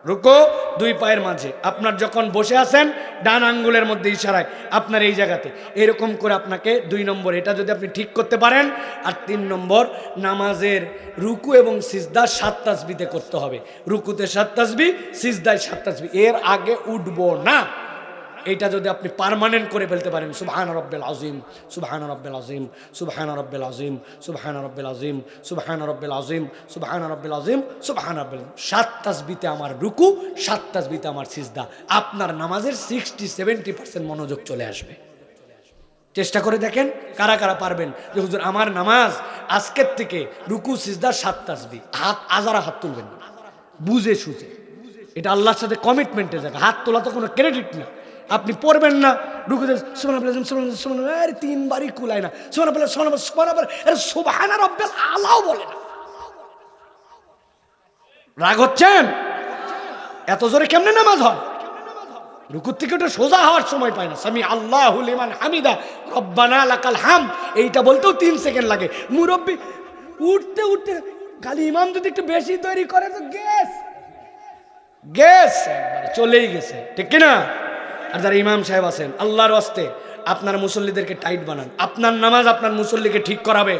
S1: রুকু 2 পায়ের মাঝে, আপনার যখন বসে আছেন ডান আঙ্গুলের মধ্যে ইশারায় আপনার এই জায়গাতে, এরকম করে আপনাকে 2 নম্বর এটা যদি আপনি ঠিক করতে পারেন। আর 3 নম্বর, নামাজের রুকু এবং সিজদা 7 তাসবিতে করতে হবে। রুকুতে 7 তাসবিহ, সিজদায় 7 তাসবিহ, এর আগে উঠবো না। এটা যদি আপনি পার্মানেন্ট করে ফেলতে পারেন, সুবহান রাব্বিল আযীম, সুবহান রাব্বিল আযীম, সুবহান রাব্বিল আযীম, সুবহান রাব্বিল আযীম, সুবহান রাব্বিল আযীম, সুবহান রাব্বিল আযীম, সুবহান রাব্বিল, 7 তাসবিহতে আমার রুকু, 7 তাসবিহতে আমার সিজদা, আপনার নামাজের 60-70% মনোযোগ চলে আসবে। চেষ্টা করে দেখেন কারা কারা পারবেন যে হুজুর আমার নামাজ আজকের থেকে রুকু সিজদা 7 তাসবিহ। হাত আজারা হাত তুলবেন না, বুঝে সুঝে, এটা আল্লাহর সাথে কমিটমেন্টের জায়গা। হাত তোলা তো কোনো ক্রেডিট না। আপনি পড়বেন না রুকুতে সুবহানাল্লাহ, আরে 3 বারই কুলায় না, সুবহান রাব্বিল আলাও বলে না। রাগ হচ্ছেন? এত জোরে কেমনে নামাজ হয়? রুকুর থেকে ওটা সোজা হওয়ার সময় পায় না। সামি আল্লাহু লিমান হামিদা রব্বানা লাকাল হাম, এইটা বলতেও 3 সেকেন্ড লাগে। মুরব্বি উঠতে উঠতে খালি ইমাম যদি একটু বেশি তৈরি করে তো গ্যাস একবারে চলেই গেছে, ঠিক কিনা? আর যারা ইমাম সাহেব আছেন আল্লাহর ওয়াস্তে আপনার মুসল্লিদেরকে টাইট বানান, আপনার নামাজ আপনার মুসল্লিকে ঠিক করাবে।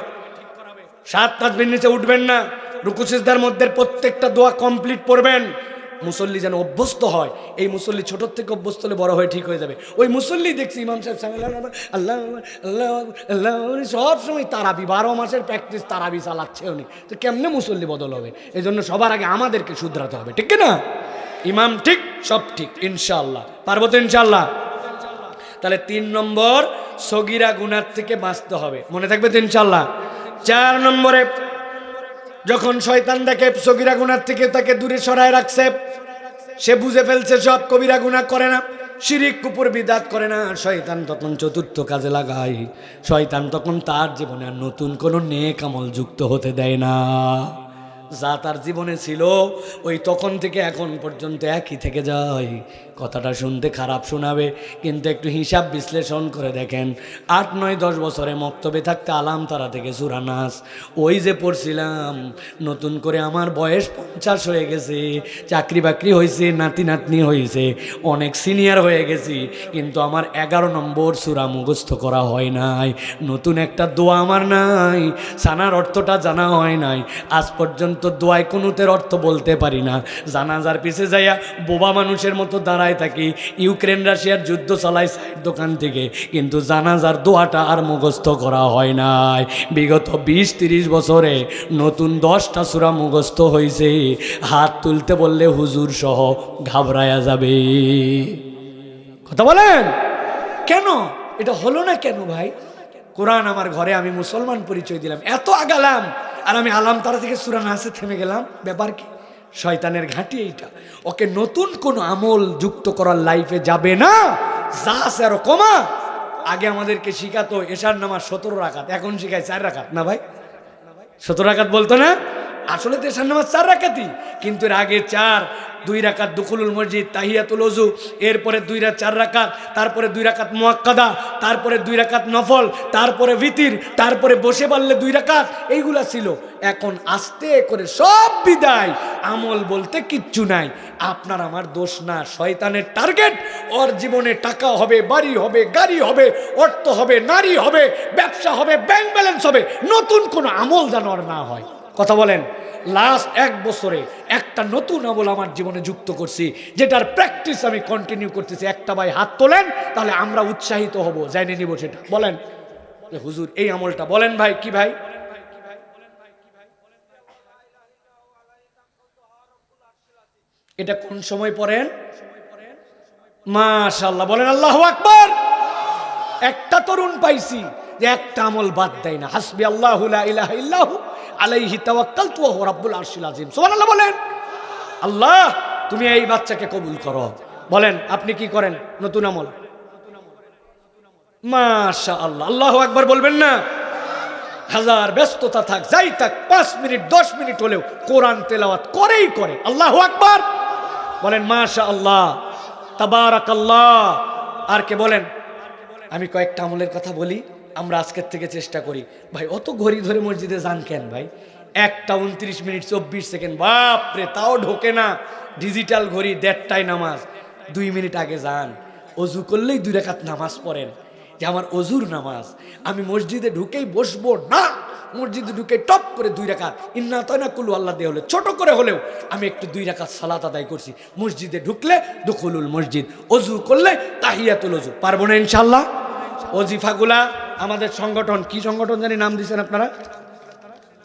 S1: 7 তাসবিহ নিচে উঠবেন না। রুকু সিজদার মধ্যে প্রত্যেকটা দোয়া কমপ্লিট পড়বেন। মুসল্লি যেন অভ্যস্ত হয়, এই মুসল্লি ছোটোর থেকে অভ্যস্ত হলে বড় হয়ে ঠিক হয়ে যাবে। ওই মুসল্লি দেখছি ইমাম সাহেব আল্লাহ আল্লাহ আল্লাহ সব সময় তারাবি, 12 মাসের প্র্যাকটিস তারাবি চালাচ্ছে উনি, তো কেমনে মুসল্লি বদল হবে? এই জন্য সবার আগে আমাদেরকে শুধরাতে হবে, ঠিক না? ইমাম ঠিক, সব ঠিক, ইনশাআল্লাহ পারবো তো ইনশাআল্লাহ। তাহলে 3 নম্বর, সগীরা গুনার থেকে বাঁচতে হবে, মনে থাকবে তো ইনশাআল্লাহ। 4 নম্বরে, যখন শয়তান দেখে সগীরা গুনার থেকে তাকে দূরে সরায় রাখছে, সে বুঝে ফেলছে সব কবিরা গুনাহ করে না, শিরিক কুফর বিদআত করে না, শয়তান তখন চতুর্থ কাজে লাগায়। শয়তান তখন তার জীবনে আর নতুন কোনো নেক আমল যুক্ত হতে দেয় না। যা তার জীবনে ছিল ওই তখন থেকে এখন পর্যন্ত একই থেকে যায়। কথাটা শুনতে খারাপ শোনাবে, কিন্তু একটু হিসাব বিশ্লেষণ করে দেখেন, 8, 9, 10 বছরে মক্তবে থাকতে আলাম তারা থেকে সূরা নাস ওই যে পড়ছিলাম, নতুন করে আমার বয়স 50 হয়ে গেছে, চাকরি বাকরি হয়েছে, নাতি নাতনি হয়েছে, অনেক সিনিয়র হয়ে গেছি, কিন্তু আমার 11 নম্বর সূরা মুখস্থ করা হয় নাই। নতুন একটা দোয়া আমার নাই, সানার অর্থটা জানা হয় নাই, আজ পর্যন্ত দোয়ায় কুনুতের অর্থ বলতে পারি না। জানাজার পিছে যাইয়া বোবা মানুষের মতো দাঁড়ায় থাকি। ইউক্রেন রাশিয়ার যুদ্ধ চালায় সাইড দোকান থেকে, কিন্তু জানাজার দোয়াটা আর মুখস্থ করা হয় নাই। বিগত 20-30 বছরে নতুন 10টা সূরা মুখস্থ হয়েছে। হাত তুলতে বললে হুজুর সহ ঘাবড়ায়া যাবে। কথা বলেন কেন? এটা হলো না কেন ভাই? কোরআন আমার ঘরে, আমি মুসলমান পরিচয় দিলাম, এত আগালাম, আর আমি আলাম তারা থেকে সূরা নাসে থেমে গেলাম। ব্যাপার কি? শয়তানের ঘাঁটি এইটা। ওকে নতুন কোনো আমল যুক্ত করার লাইফে যাবে না, যা আছে আরো কমা। আগে আমাদেরকে শিখাতো এশার নামাজ 17 রাকাত, এখন শিখায় 4 রাকাত। না ভাই, 17 রাকাত বলতো না? আসলে তো এশার নামাজ 4 রাকাতই, কিন্তু এর আগে 4, 2 রাকাত দুখুলুল মসজিদ, তাহিয়াতুল ওযু, এরপরে 4 রাকাত, তারপরে 2 রাকাত মুআক্কাদা, তারপরে 2 রাকাত নফল, তারপরে ভিতির, তারপরে বসে পারলে 2 রাকাত, এইগুলা ছিল। এখন আস্তে করে সব বিদায়, আমল বলতে কিচ্ছু নাই। আপনার আমার দোষ না, শয়তানের টার্গেট। ওর জীবনে টাকা হবে, বাড়ি হবে, গাড়ি হবে, অর্থ হবে, নারী হবে, ব্যবসা হবে, ব্যাংক ব্যালেন্স হবে, নতুন কোনো আমল যেন আর না হয়। কথা বলেন। লাস্ট 1 বছরে একটা নতুন আমল আমার জীবনে যুক্ত করছি, যেটার প্র্যাকটিস আমি কন্টিনিউ করতেছি। একটা ভাই হাত তোলেন, তাহলে আমরা উৎসাহিত হব, জানিয়ে নিব সেটা। বলেন হুজুর এই আমলটা বলেন। ভাই কি ভাই? এটা কোন সময় পড়েন? মাশাআল্লাহ, বলেন আল্লাহু আকবার। একটা তরুণ পাইছি যে একটা আমল বাদ দেয় না। হাসবি আল্লাহু লা ইলাহা ইল্লাহু আলাইহি তাওয়াক্কালতু ওয়া হুয়া রাব্বুল আরশিল আযীম। সুবহানাল্লাহ বলেন। আল্লাহ তুমি এই বাচ্চাকে কবুল করো। বলেন আপনি কি করেন নতুন আমল? মাশাআল্লাহ, আল্লাহু আকবার বলবেন না? হাজার ব্যস্ততা থাক, যাই থাক, 5 মিনিট 10 মিনিট হলেও কোরআন তেলাওয়াত করেই করে। আল্লাহু আকবার বলেন। মাশাআল্লাহ, তাবারাকাল্লাহ। আর কে বলেন? আমি কয়েকটা আমলের কথা বলি, আমরা আজকের থেকে চেষ্টা করি। ভাই অত ঘড়ি ধরে মসজিদে যান কেন ভাই? 1টা 29 মিনিট 24 সেকেন্ড, বাপরে, তাও ঢোকে না। ডিজিটাল ঘড়ি 1:30টায় নামাজ, 2 মিনিট আগে যান। অজু করলেই 2 রাকাত নামাজ পড়েন, যে আমার অজুর নামাজ। আমি মসজিদে ঢুকেই বসবো না, মসজিদে ঢুকে টপ করে 2 রাকাত ইন্না আতাইনা কুলু আল্লাহ দিয়ে হলে ছোট করে হলেও আমি একটু 2 রাকাত সালাত আদায় করছি। মসজিদে ঢুকলে দুখুলুল মসজিদ, অজু করলে তাহিয়াতুল ওযু। পারবো না ইনশাআল্লাহ? ওজিফাগুলা আমাদের সংগঠন, কি সংগঠন জানি নাম দিয়েছেন আপনারা?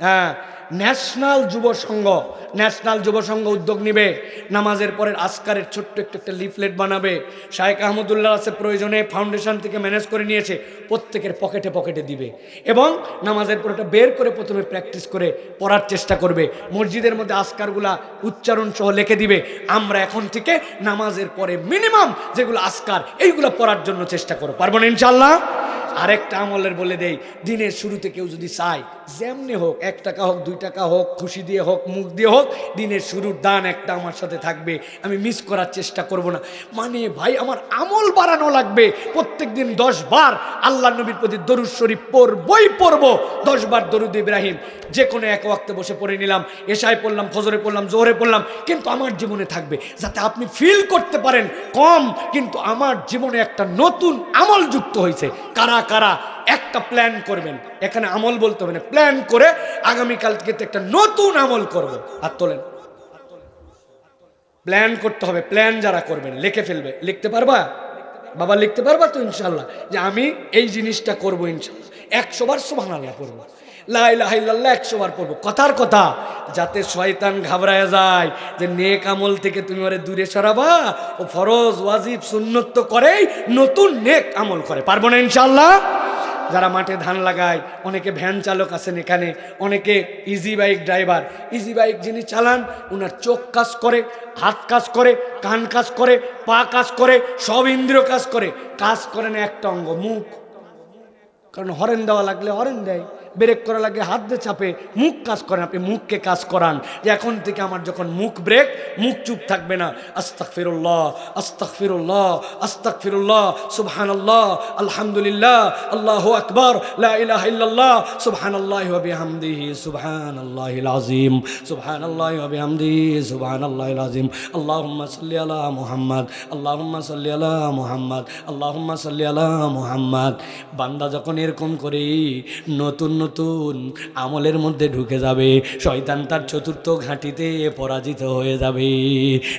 S1: হ্যাঁ, ন্যাশনাল যুব সংঘ। ন্যাশনাল যুব সংঘ উদ্যোগ নিবে, নামাজের পরের আজকারের ছোট্ট একটা লিফলেট বানাবে। শায়েখ আহমদুল্লাহ আছে প্রয়োজনে ফাউন্ডেশন থেকে ম্যানেজ করে নিয়েছে, প্রত্যেকের পকেটে পকেটে দিবে এবং নামাজের পর এটা বের করে প্রথমে প্র্যাকটিস করে পড়ার চেষ্টা করবে। মসজিদের মধ্যে আজকারগুলা উচ্চারণ সহ লিখে দিবে। আমরা এখন থেকে নামাজের পরে মিনিমাম যেগুলো আজকার এইগুলো পড়ার জন্য চেষ্টা করো। পারবো না ইনশাআল্লাহ? আরেকটা আমলের বলে দেই, দিনের শুরুতে কেউ যদি চায়, যেমনি হোক, 1 টাকা হোক, 2 টাকা হোক, খুশি দিয়ে হোক, মুখ দিয়ে হোক, দিনের শুরুর দান একটা আমার সাথে থাকবে। আমি মিস করার চেষ্টা করব না। মানে ভাই আমার আমল বাড়ানো লাগবে। প্রত্যেক দিন 10 বার আল্লাহ নবীর প্রতি দরুদ শরীফ পড়বই পড়বো। 10 বার দরুদ ইব্রাহিম যে কোনো এক ওয়াক্তে বসে পড়ে নিলাম, এশায় পড়লাম, ফজরে পড়লাম, জোহরে পড়লাম, কিন্তু আমার জীবনে থাকবে, যাতে আপনি ফিল করতে পারেন কম কিন্তু আমার জীবনে একটা নতুন আমল যুক্ত হয়েছে। কারা কারা একটা প্ল্যান করবেন? এখানে আমল বলতে হবে না, প্ল্যান করে আগামীকাল থেকে একটা নতুন আমল করব। হাত তোলেন। প্ল্যান করতে হবে। প্ল্যান যারা করবেন লিখে ফেলবে। লিখতে পারবা বাবা? লিখতে পারবা তো ইনশাআল্লাহ, যে আমি এই জিনিসটা করবো ইনশাআল্লাহ। 100 বার সুবহানাল্লাহ পড়বো, লা ইলাহা ইল্লাল্লাহ 100 বার পড়বো। কথার কথা, যাতে শয়তান ঘাবড়ায় যায় যে নেক আমল থেকে তুমি ওরে দূরে সরাবা, ও ফরজ ওয়াজিব সুন্নত তো করেই, নতুন নেক আমল করে। পারবো না ইনশাআল্লাহ? যারা মাঠে ধান লাগায়, অনেকে ভ্যান চালক আছেন এখানে, অনেকে easy bike driver. Easy bike যিনি চালান, ওনার চোখ কাজ করে, হাত কাজ করে, কান কাজ করে, পা কাজ করে, সব ইন্দ্রিয় কাজ করে। কাজ করে না একটা অঙ্গ, মুখ। কারণ হরেন দেওয়া লাগলে হরেন দেয়, ব্রেক করা লাগে হাত দিয়ে চাপে, মুখ কাজ করেন। আপনি মুখকে কাজ করান, যে এখন থেকে আমার যখন মুখ ব্রেক, মুখ চুপ থাকবে না। আস্তাগফিরুল্লাহ, আস্তাগফিরুল্লাহ, আস্তাগফিরুল্লাহ, সুবহানাল্লাহ, আলহামদুলিল্লাহ, আল্লাহু আকবার, লা ইলাহা ইল্লাল্লাহ, সুবহানাল্লাহি ওয়া বিহামদিহি, সুবহানাল্লাহিল আযীম, সুবহানাল্লাহি ওয়া বিহামদিহি, সুবহানাল্লাহিল আযীম। আল্লাহুম্মা সাল্লি আলা মুহাম্মদ, আল্লাহুম্মা সাল্লি আলা মুহাম্মদ, আল্লাহুম্মা সাল্লি আলা মুহাম্মদ। বান্দা যখন এরকম করে নতুন নতুন আমলের মধ্যে ঢুকে যাবে, শয়তান তার চতুর্থ ঘাঁটিতে পরাজিত হয়ে যাবে।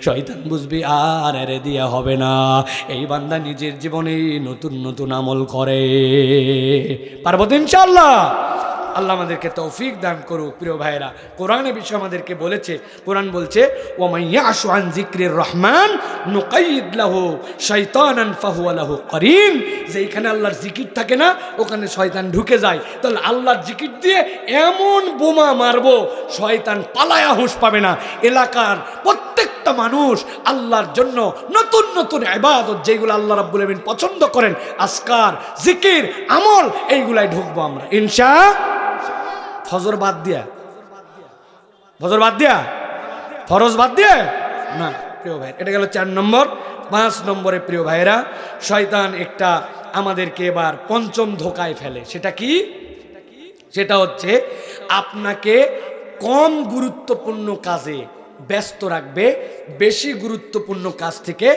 S1: শয়তান বুঝবি আর এরে দিয়া হবে না। এই বান্দা নিজের জীবনে নতুন নতুন আমল করে। পারবো তো ইনশাআল্লাহ? আল্লাহ আমাদেরকে তৌফিক দান করুক। প্রিয় ভাইরা, কোরআনে বিষয় আমাদেরকে বলেছে, কোরআন বলছে ওয়া ইয়াশু আন যিকরির রহমান নুকাইয়িদ লাহু শাইতানান ফাহুয়া লাহু করিন। যেখানে আল্লাহর জিকির থাকে না ওখানে শয়তান ঢুকে যায়। তাহলে আল্লাহর জিকির দিয়ে এমন বোমা মারবো শয়তান পালায়া হুঁশ পাবে না। এলাকার প্রত্যেকটা মানুষ আল্লাহর জন্য নতুন নতুন ইবাদত যেগুলো আল্লাহ রাব্বুল আলামিন পছন্দ করেন, আজকার, জিকির, আমল, এইগুলাই ঢুকবো আমরা ইনশাআল্লাহ। ফজর বাদ দিয়া, ফজর বাদ দিয়া, ফরজ বাদ দিয়ে না প্রিয় ভাই। এটা গেল 4 নম্বর। 5 নম্বরে প্রিয় ভাইরা, শয়তান একটা আমাদেরকে এবার পঞ্চম ধোকায় ফেলে। সেটা কি? সেটা হচ্ছে আপনাকে কম গুরুত্বপূর্ণ কাজে ব্যস্ত রাখবে, বেশি গুরুত্বপূর্ণ কাজ থেকে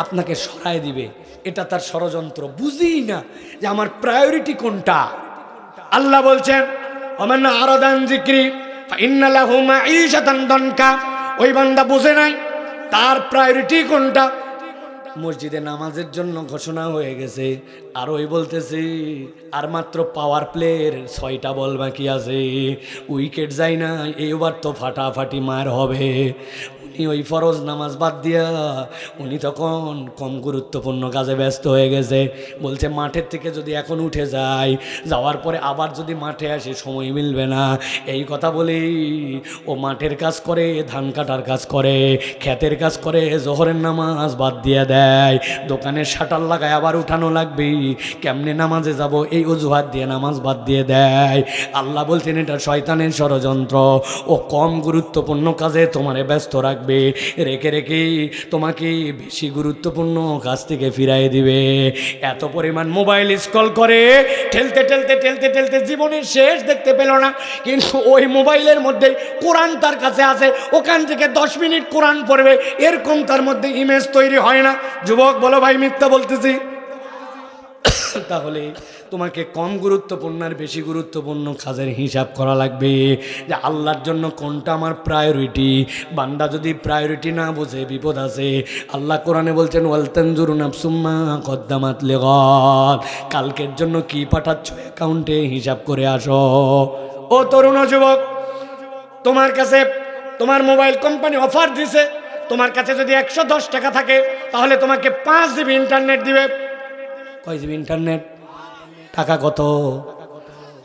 S1: আপনাকে সরায় দিবে। এটা তার ষড়যন্ত্র। বুঝি না যে আমার প্রায়োরিটি কোনটা। আল্লাহ বলছেন ওমান আরাদান যিকরি ফাইন্না লাহু মাঈশাতান দানকা। ওই বান্দা বুঝে নাই তার প্রায়োরিটি কোনটা। মসজিদে নামাজের জন্য ঘোষণা হয়ে গেছে, আর ওই বলতেছি আর মাত্র পাওয়ার প্লের 6টা বল বাকি আছে, উইকেট যায় না, এইবার তো ফাটাফাটি মার হবে। উনি ওই ফরজ নামাজ বাদ দিয়া উনি তখন কম গুরুত্বপূর্ণ কাজে ব্যস্ত হয়ে গেছে। বলছে মাঠের থেকে যদি এখন উঠে যায়, যাওয়ার পরে আবার যদি মাঠে আসে সময় মিলবে না। এই কথা বলেই ও মাঠের কাজ করে, ধান কাটার কাজ করে, ক্ষেতের কাজ করে, জোহরের নামাজ বাদ দিয়ে দেয়। দোকানের শাটার লাগায় আবার উঠানো লাগবে, কেমনে নামাজে যাব এই অজুহাত দিয়ে নামাজ বাদ দিয়ে দেয়। আল্লাহ বলছেন এটা শয়তানের ষড়যন্ত্র। ও কম গুরুত্বপূর্ণ কাজে তোমারে ব্যস্ত রাখবে, রেখে রেখে তোমাকে বেশি গুরুত্বপূর্ণ কাজ থেকে ফিরাই দিবে। এত পরিমাণ মোবাইল স্ক্রল করে, ঠেলতে ঠেলতে ঠেলতে ঠেলতে জীবনের শেষ দেখতে পেল না। কিন্তু ওই মোবাইলের মধ্যে কোরআন তার কাছে আছে, ওখান থেকে 10 মিনিট কোরআন পড়বে, এরকম তার মধ্যে ইমেজ তৈরি হয় না। যুবক বলো ভাই মিথ্যা বলতেছি? তাহলে তোমাকে কম গুরুত্বপূর্ণ আর বেশি গুরুত্বপূর্ণ কাজের হিসাব করা লাগবে যে আল্লাহর জন্য কোনটা আমার প্রায়োরিটি। বান্দা যদি প্রায়োরিটি না বোঝে বিপদ আছে। আল্লাহ কোরআনে বলছেন ওয়াল তানজুরু নাফসুম মা কদ্দামাত লিগাদ। কালকের জন্য কি পাঠাচ্ছ অ্যাকাউন্টে হিসাব করে আসো। ও তরুণ যুবক, তোমার কাছে তোমার মোবাইল কোম্পানি অফার দিছে, তোমার কাছে যদি 110 টাকা থাকে তাহলে তোমাকে 5 জিবি ইন্টারনেট দিবে। কয় জিবি ইন্টারনেট? টাকা কত?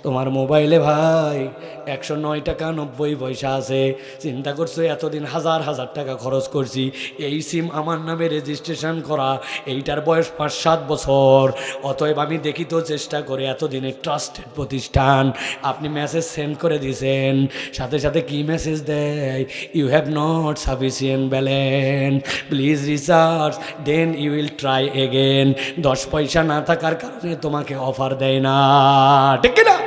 S1: তোমার মোবাইলে ভাই 109 টাকা 90 পয়সা আছে। চিন্তা করছো এতদিন হাজার হাজার টাকা খরচ করছি, এই সিম আমার নামে রেজিস্ট্রেশন করা, এইটার বয়স 5-7 বছর। অতএব আমি দেখি তো চেষ্টা করে এতদিনের ট্রাস্টেড প্রতিষ্ঠান। আপনি মেসেজ সেন্ড করে দিয়েছেন, সাথে সাথে কি মেসেজ দেয়? You have not sufficient balance, please recharge then you will try again. 10 পয়সা না থাকার কারণে তোমাকে অফার দেয় না, ঠিক না?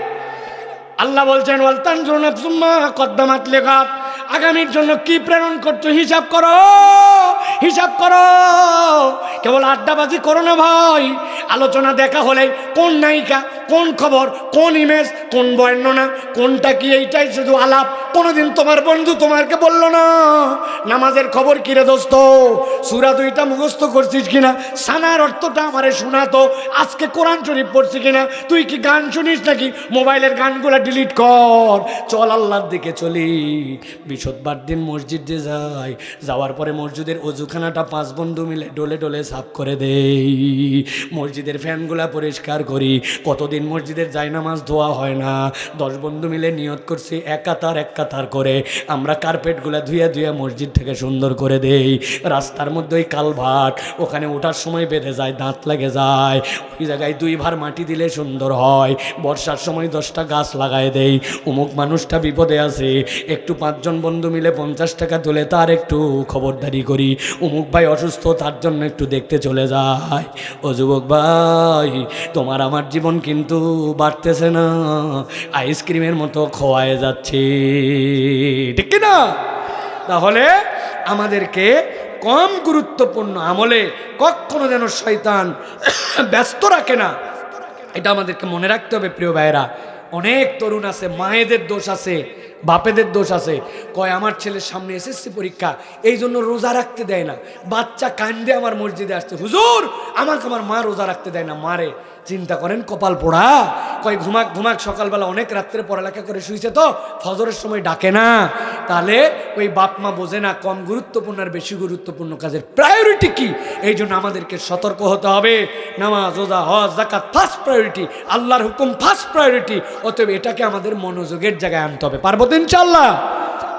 S1: আল্লাহ বলছেন ওয়াল তানজুরু নাফসুম মা কদ্দামাত লিগাদ। আগামীর জন্য কি প্রেরণ করছো হিসাব করো, হিসাব করো। কেবল আড্ডাবাজি করো না ভাই। আলোচনা দেখা হলে কোন নায়িকা, কোন খবর, কোন ইমেজ, কোন বর্ণনা, কোনটা কি, এইটাই শুধু আলাপ। কোনোদিন তোমার বন্ধু তোমাকে বললো না নামাজের খবর কিরে দোস্ত, সূরা 2টা মুখস্থ করছিস কিনা, সানার অর্থটা আমারে শোনাতো, আজকে কোরআন শরীফ পড়ছি কিনা, তুই কি গান শুনিস নাকি, মোবাইলের গানগুলো ডিলিট কর, চল আল্লাহর দিকে চলি। বৃহস্পতিবার দিন মসজিদে যাই, যাওয়ার পরে মসজিদের অজুখানাটা 5 বন্ধু মিলে ডলে ডলে সাফ করে দেই, মসজিদের ফ্যানগুলা পরিষ্কার করি। কতদিন মসজিদের জায়নামাজ ধোয়া হয় না, 10 বন্ধু মিলে নিয়ত করছি এক কাতার করে আমরা কার্পেটগুলা ধুয়ে ধুয়ে মসজিদ থেকে সুন্দর করে দেই। রাস্তার মধ্যে ওই কালভার্ট, ওখানে ওঠার সময় বেঁধে যায়, দাঁত লেগে যায়, ওই জায়গায় 2 ভার মাটি দিলে সুন্দর হয়। বর্ষার সময় 10টা গাছ লাগায় দেই। অমুক মানুষটা বিপদে আছে, একটু 5 জন বন্ধু মিলে 50 টাকা তুলে তার একটু খবরদারি করি। অমুক ভাই অসুস্থ, তার জন্য একটু দেখতে চলে যায়। ও যুবক ভাই, তোমার আমার জীবন কিন্তু বাড়তেছে না, আইসক্রিমের মতো খোয়ায় যাচ্ছে, ঠিক না? তাহলে আমাদেরকে কম গুরুত্বপূর্ণ আমলে কখনো যেন শয়তান ব্যস্ত রাখে না, এটা আমাদেরকে মনে রাখতে হবে। প্রিয় ভাইরা, অনেক তরুণ আছে, মায়েদের দোষ আছে, বাপেদের দোষ আছে। কয় আমার ছেলের সামনে এসএসসি পরীক্ষা, এই জন্য রোজা রাখতে দেয় না। বাচ্চা কান্দে আমার মসজিদে আসছে, হুজুর আমাকে আমার মা রোজা রাখতে দেয় না। মারে চিন্তা করেন কপাল পোড়া, কই ঘুমাক ঘুমাক, সকালবেলা অনেক রাত্রে পড়ালেখা করে শুয়েছে তো ফজরের সময় ডাকে না। তাহলে ওই বাপ মা বোঝে না কম গুরুত্বপূর্ণ আর বেশি গুরুত্বপূর্ণ কাজের প্রায়োরিটি কি। এই জন্য আমাদেরকে সতর্ক হতে হবে। নামাজ, রোজা, হজ, যাকাত ফার্স্ট প্রায়োরিটি, আল্লাহর হুকুম ফার্স্ট প্রায়োরিটি। অতএব এটাকে আমাদের মনোযোগের জায়গায় আনতে হবে। পারবো তো ইনশাআল্লাহ?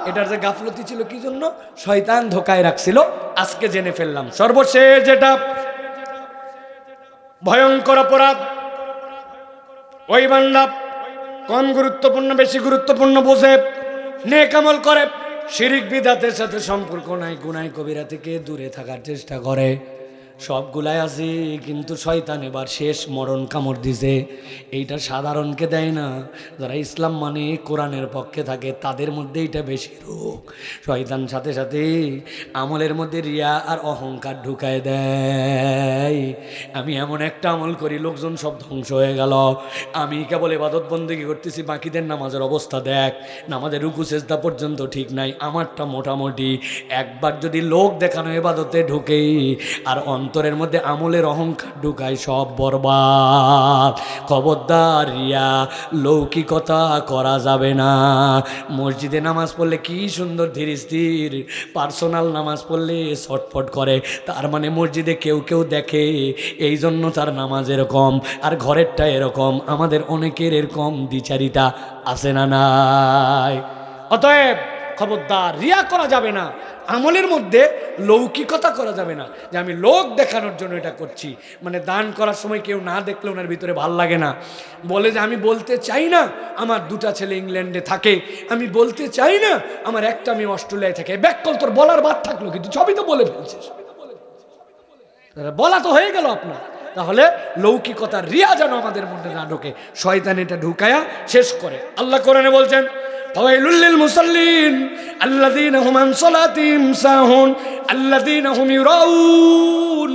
S1: এটার যে গাফলতি ছিল কি জন্য? শয়তান ধোকায় রাখছিল। আজকে জেনে ফেললাম। সর্বশেষ যেটা ভয়ঙ্কর অপরাধ, ওই বান্দা কম গুরুত্বপূর্ণ বেশি গুরুত্বপূর্ণ বোঝে, নেক আমল করে, শিরিক বিদআতের সাথে সম্পর্ক নাই, গুনাহ কবিরা থেকে দূরে থাকার চেষ্টা করে, সবগুলাই আছে, কিন্তু শয়তান এবার শেষ মরণ কামড় দিছে। এইটা সাধারণকে দেয় না, যারা ইসলাম মানে কোরআনের পক্ষে থাকে তাদের মধ্যে এটা বেশি রোগ। শয়তান সাথে সাথে আমলের মধ্যে রিয়া আর অহংকার ঢুকায় দেয়। আমি এমন একটা আমল করি, লোকজন সব ধ্বংস হয়ে গেল, আমি কেবল ইবাদত বন্দেগী করতেছি, বাকিদের নামাজের অবস্থা দেখ, নামাজের রুকু সেজদা পর্যন্ত ঠিক নাই, আমারটা মোটামুটি। একবার যদি লোক দেখানো ইবাদতে ঢুকে আর অন্তরের মধ্যে আমলের অহংকার ঢুকায়, সব বরবাদ। খবরদার, রিয়া লৌকিকতা করা যাবে না। মসজিদে নামাজ পড়লে কি সুন্দর ধীর স্থির, পার্সোনাল নামাজ পড়লে ছটফট করে, তার মানে মসজিদে কেউ কেউ দেখে, এই জন্য তার নামাজ এরকম, আর ঘরেরটা এরকম। আমাদের অনেকের এরকম দ্বিচারিতা আছে না নাই? অতএব খবরদার, রিয়া করা যাবে না, আমলের মধ্যে লৌকিকতা করা যাবে না, যে আমি লোক দেখানোর জন্য এটা করছি। মানে দান করার সময় কেউ না দেখলে ওনার ভিতরে ভাল লাগে না, বলে যে আমি বলতে চাই না আমার দুটা ছেলে ইংল্যান্ডে থাকে, আমি বলতে চাই না আমার একটা মেয়ে অস্ট্রেলিয়ায় থাকে। ব্যাককল তোর বলার বাদ থাকলো, কিন্তু সবই তো বলে ফেলছিস, বলা তো হয়ে গেল আপনার। তাহলে লৌকিকতার রিয়া যেন আমাদের মধ্যে না ঢোকে, শয়তান এটা ঢুকায়া শেষ করে। আল্লাহ কোরআনে বলছেন, ফাওয়াইলুল লিল মুসাল্লিন আল্লাযীনা হুম আন সালাতিহিম সাহুন আল্লাযীনা হুম ইউরাউন।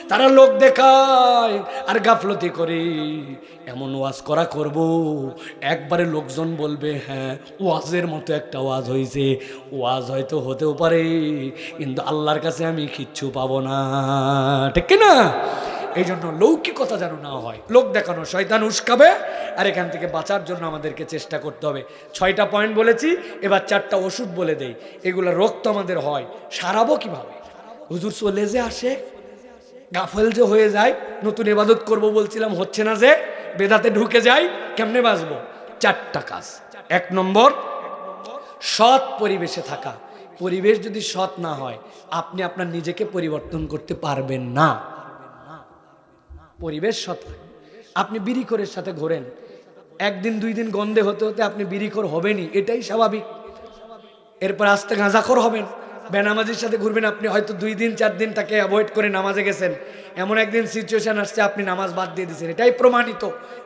S1: তারা লোক দেখায় আর গাফলতি করে। এমন ওয়াজ করা করব, একবারে লোকজন বলবে হ্যাঁ ওয়াজের মতো একটা ওয়াজ হয়েছে। ওয়াজ হয়তো হতেও পারে, কিন্তু আল্লাহর কাছে আমি কিচ্ছু পাবো না, ঠিক না? এই জন্য লৌকিকতা যেন না হয়, লোক দেখানো শয়তান উস্কাবে। আর এখান থেকে বাঁচার জন্য আমাদেরকে চেষ্টা করতে হবে। 6টা পয়েন্ট বলেছি, এবার 4টা ওষুধ বলে দেই। এগুলো রোগ তো আমাদের হয়, সারাবো কিভাবে? হুজুর চলে যে আসে, গাফেল যে হয়ে যায়, নতুন ইবাদত করব বলছিলাম হচ্ছে না, যে বেদাতে ঢুকে যাই, কেমনে বাঁচবো? 4টা কাজ। 1 নম্বর, সৎ পরিবেশে থাকা। পরিবেশ যদি সৎ না হয়, আপনি আপনার নিজেকে পরিবর্তন করতে পারবেন না। পরিবেশ সৎ। আপনি বিড়িখোরের সাথে ঘোরেন, একদিন 2 দিন গন্ধে হতে হতে আপনি বিড়িখোর হবেনই, এটাই স্বাভাবিক। এরপর আস্তে গাঁজাখোর হবেন। বেনামাজির সাথে ঘুরবেন, আপনি হয়তো 2 দিন 4 দিন তাকে অ্যাভয়েড করে নামাজে গেছেন, এমন একদিন সিচুয়েশন আসছে আপনি নামাজ বাদ দিয়ে দিয়েছেন, এটাই প্রমাণিত।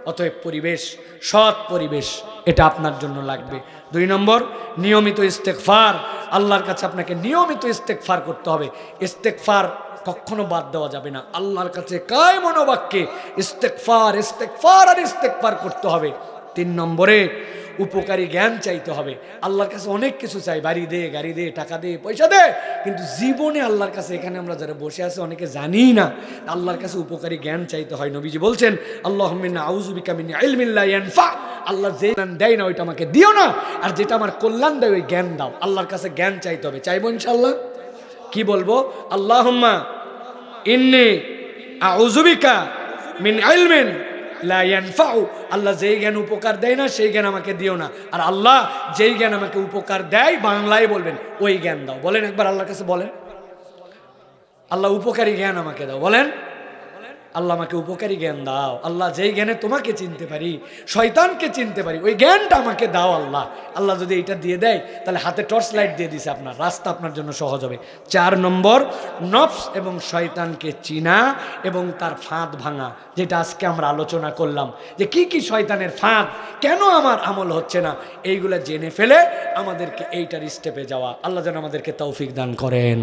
S1: অতএব পরিবেশ, সৎ পরিবেশ, এটা আপনার জন্য লাগবে। 2 নম্বর, নিয়মিত ইস্তেগফার। আল্লাহর কাছে আপনাকে নিয়মিত ইস্তেগফার করতে হবে। ইস্তেগফার কখনো বাদ দেওয়া যাবে না। আল্লাহর কাছে কায় মনোবাক্যে ইস্তেগফার ইস্তেগফার আর ইস্তেগফার করতে হবে। 3 নম্বরে, উপকারী জ্ঞান চাইতে হবে। আল্লাহর কাছে অনেক কিছু চাই, বাড়ি দে, গাড়ি দে, টাকা দে, পয়সা দে, কিন্তু জীবনে আল্লাহর কাছে, এখানে আমরা যারা বসে আছি অনেকে জানি না, আল্লাহর কাছে উপকারী জ্ঞান চাইতে হয়। নবীজি বলছেন, আল্লাহুম্মা ইন্নী আউযু বিকা মিন ইলমিন লা ইয়ানফা। আল্লাহ যে জ্ঞান দেয় না ওইটা আমাকে দিও না, আর যেটা আমার কল্যাণ দেয় ওই জ্ঞান দাও। আল্লাহর কাছে জ্ঞান চাইতে হবে। চাইবো ইনশাআল্লাহ? কি বলবো? আল্লাহুম্মা ইন্নী আউযু বিকা মিন ইলমিন লা ইয়ানফাউ। আল্লাহ যেই জ্ঞান উপকার দেয় না সেই জ্ঞান আমাকে দিও না, আর আল্লাহ যেই জ্ঞান আমাকে উপকার দেয়, বাংলায় বলবেন, ওই জ্ঞান দাও। বলেন একবার আল্লাহর কাছে, বলেন আল্লাহ উপকারী জ্ঞান আমাকে দাও। বলেন আল্লাহ আমাকে উপকারী জ্ঞান দাও। আল্লাহ যেই জ্ঞানে তোমাকে চিনতে পারি, শয়তানকে চিনতে পারি, ওই জ্ঞানটা আমাকে দাও আল্লাহ। আল্লাহ যদি এটা দিয়ে দেয়, তাহলে হাতে টর্চ লাইট দিয়ে দিছে, আপনার রাস্তা আপনার জন্য সহজ হবে। 4 নম্বর, নফস এবং শয়তানকে চিনা এবং তার ফাঁদ ভাঙা, যেটা আজকে আমরা আলোচনা করলাম, যে কি কি শয়তানের ফাঁদ, কেন আমার আমল হচ্ছে না, এইগুলা জেনে ফেলে আমাদেরকে এইটার স্টেপে যাওয়া। আল্লাহ যেন আমাদেরকে তৌফিক দান করেন।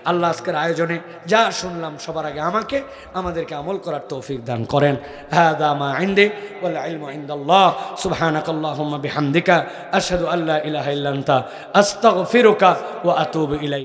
S1: আল্লাহ আজকের আয়োজনে যা শুনলাম, সবার আগে আমাদেরকে আমল করার তৌফিক দান করেন। হাদা মা ইনদি ওয়াল ইলমু ইনদাল্লাহ। সুবহানাকাল্লাহুম্মা বিহামদিকা আশহাদু আল্লা ইলাহা ইল্লা আনতা আস্তাগফিরুকা ওয়া আতুবু ইলাইক।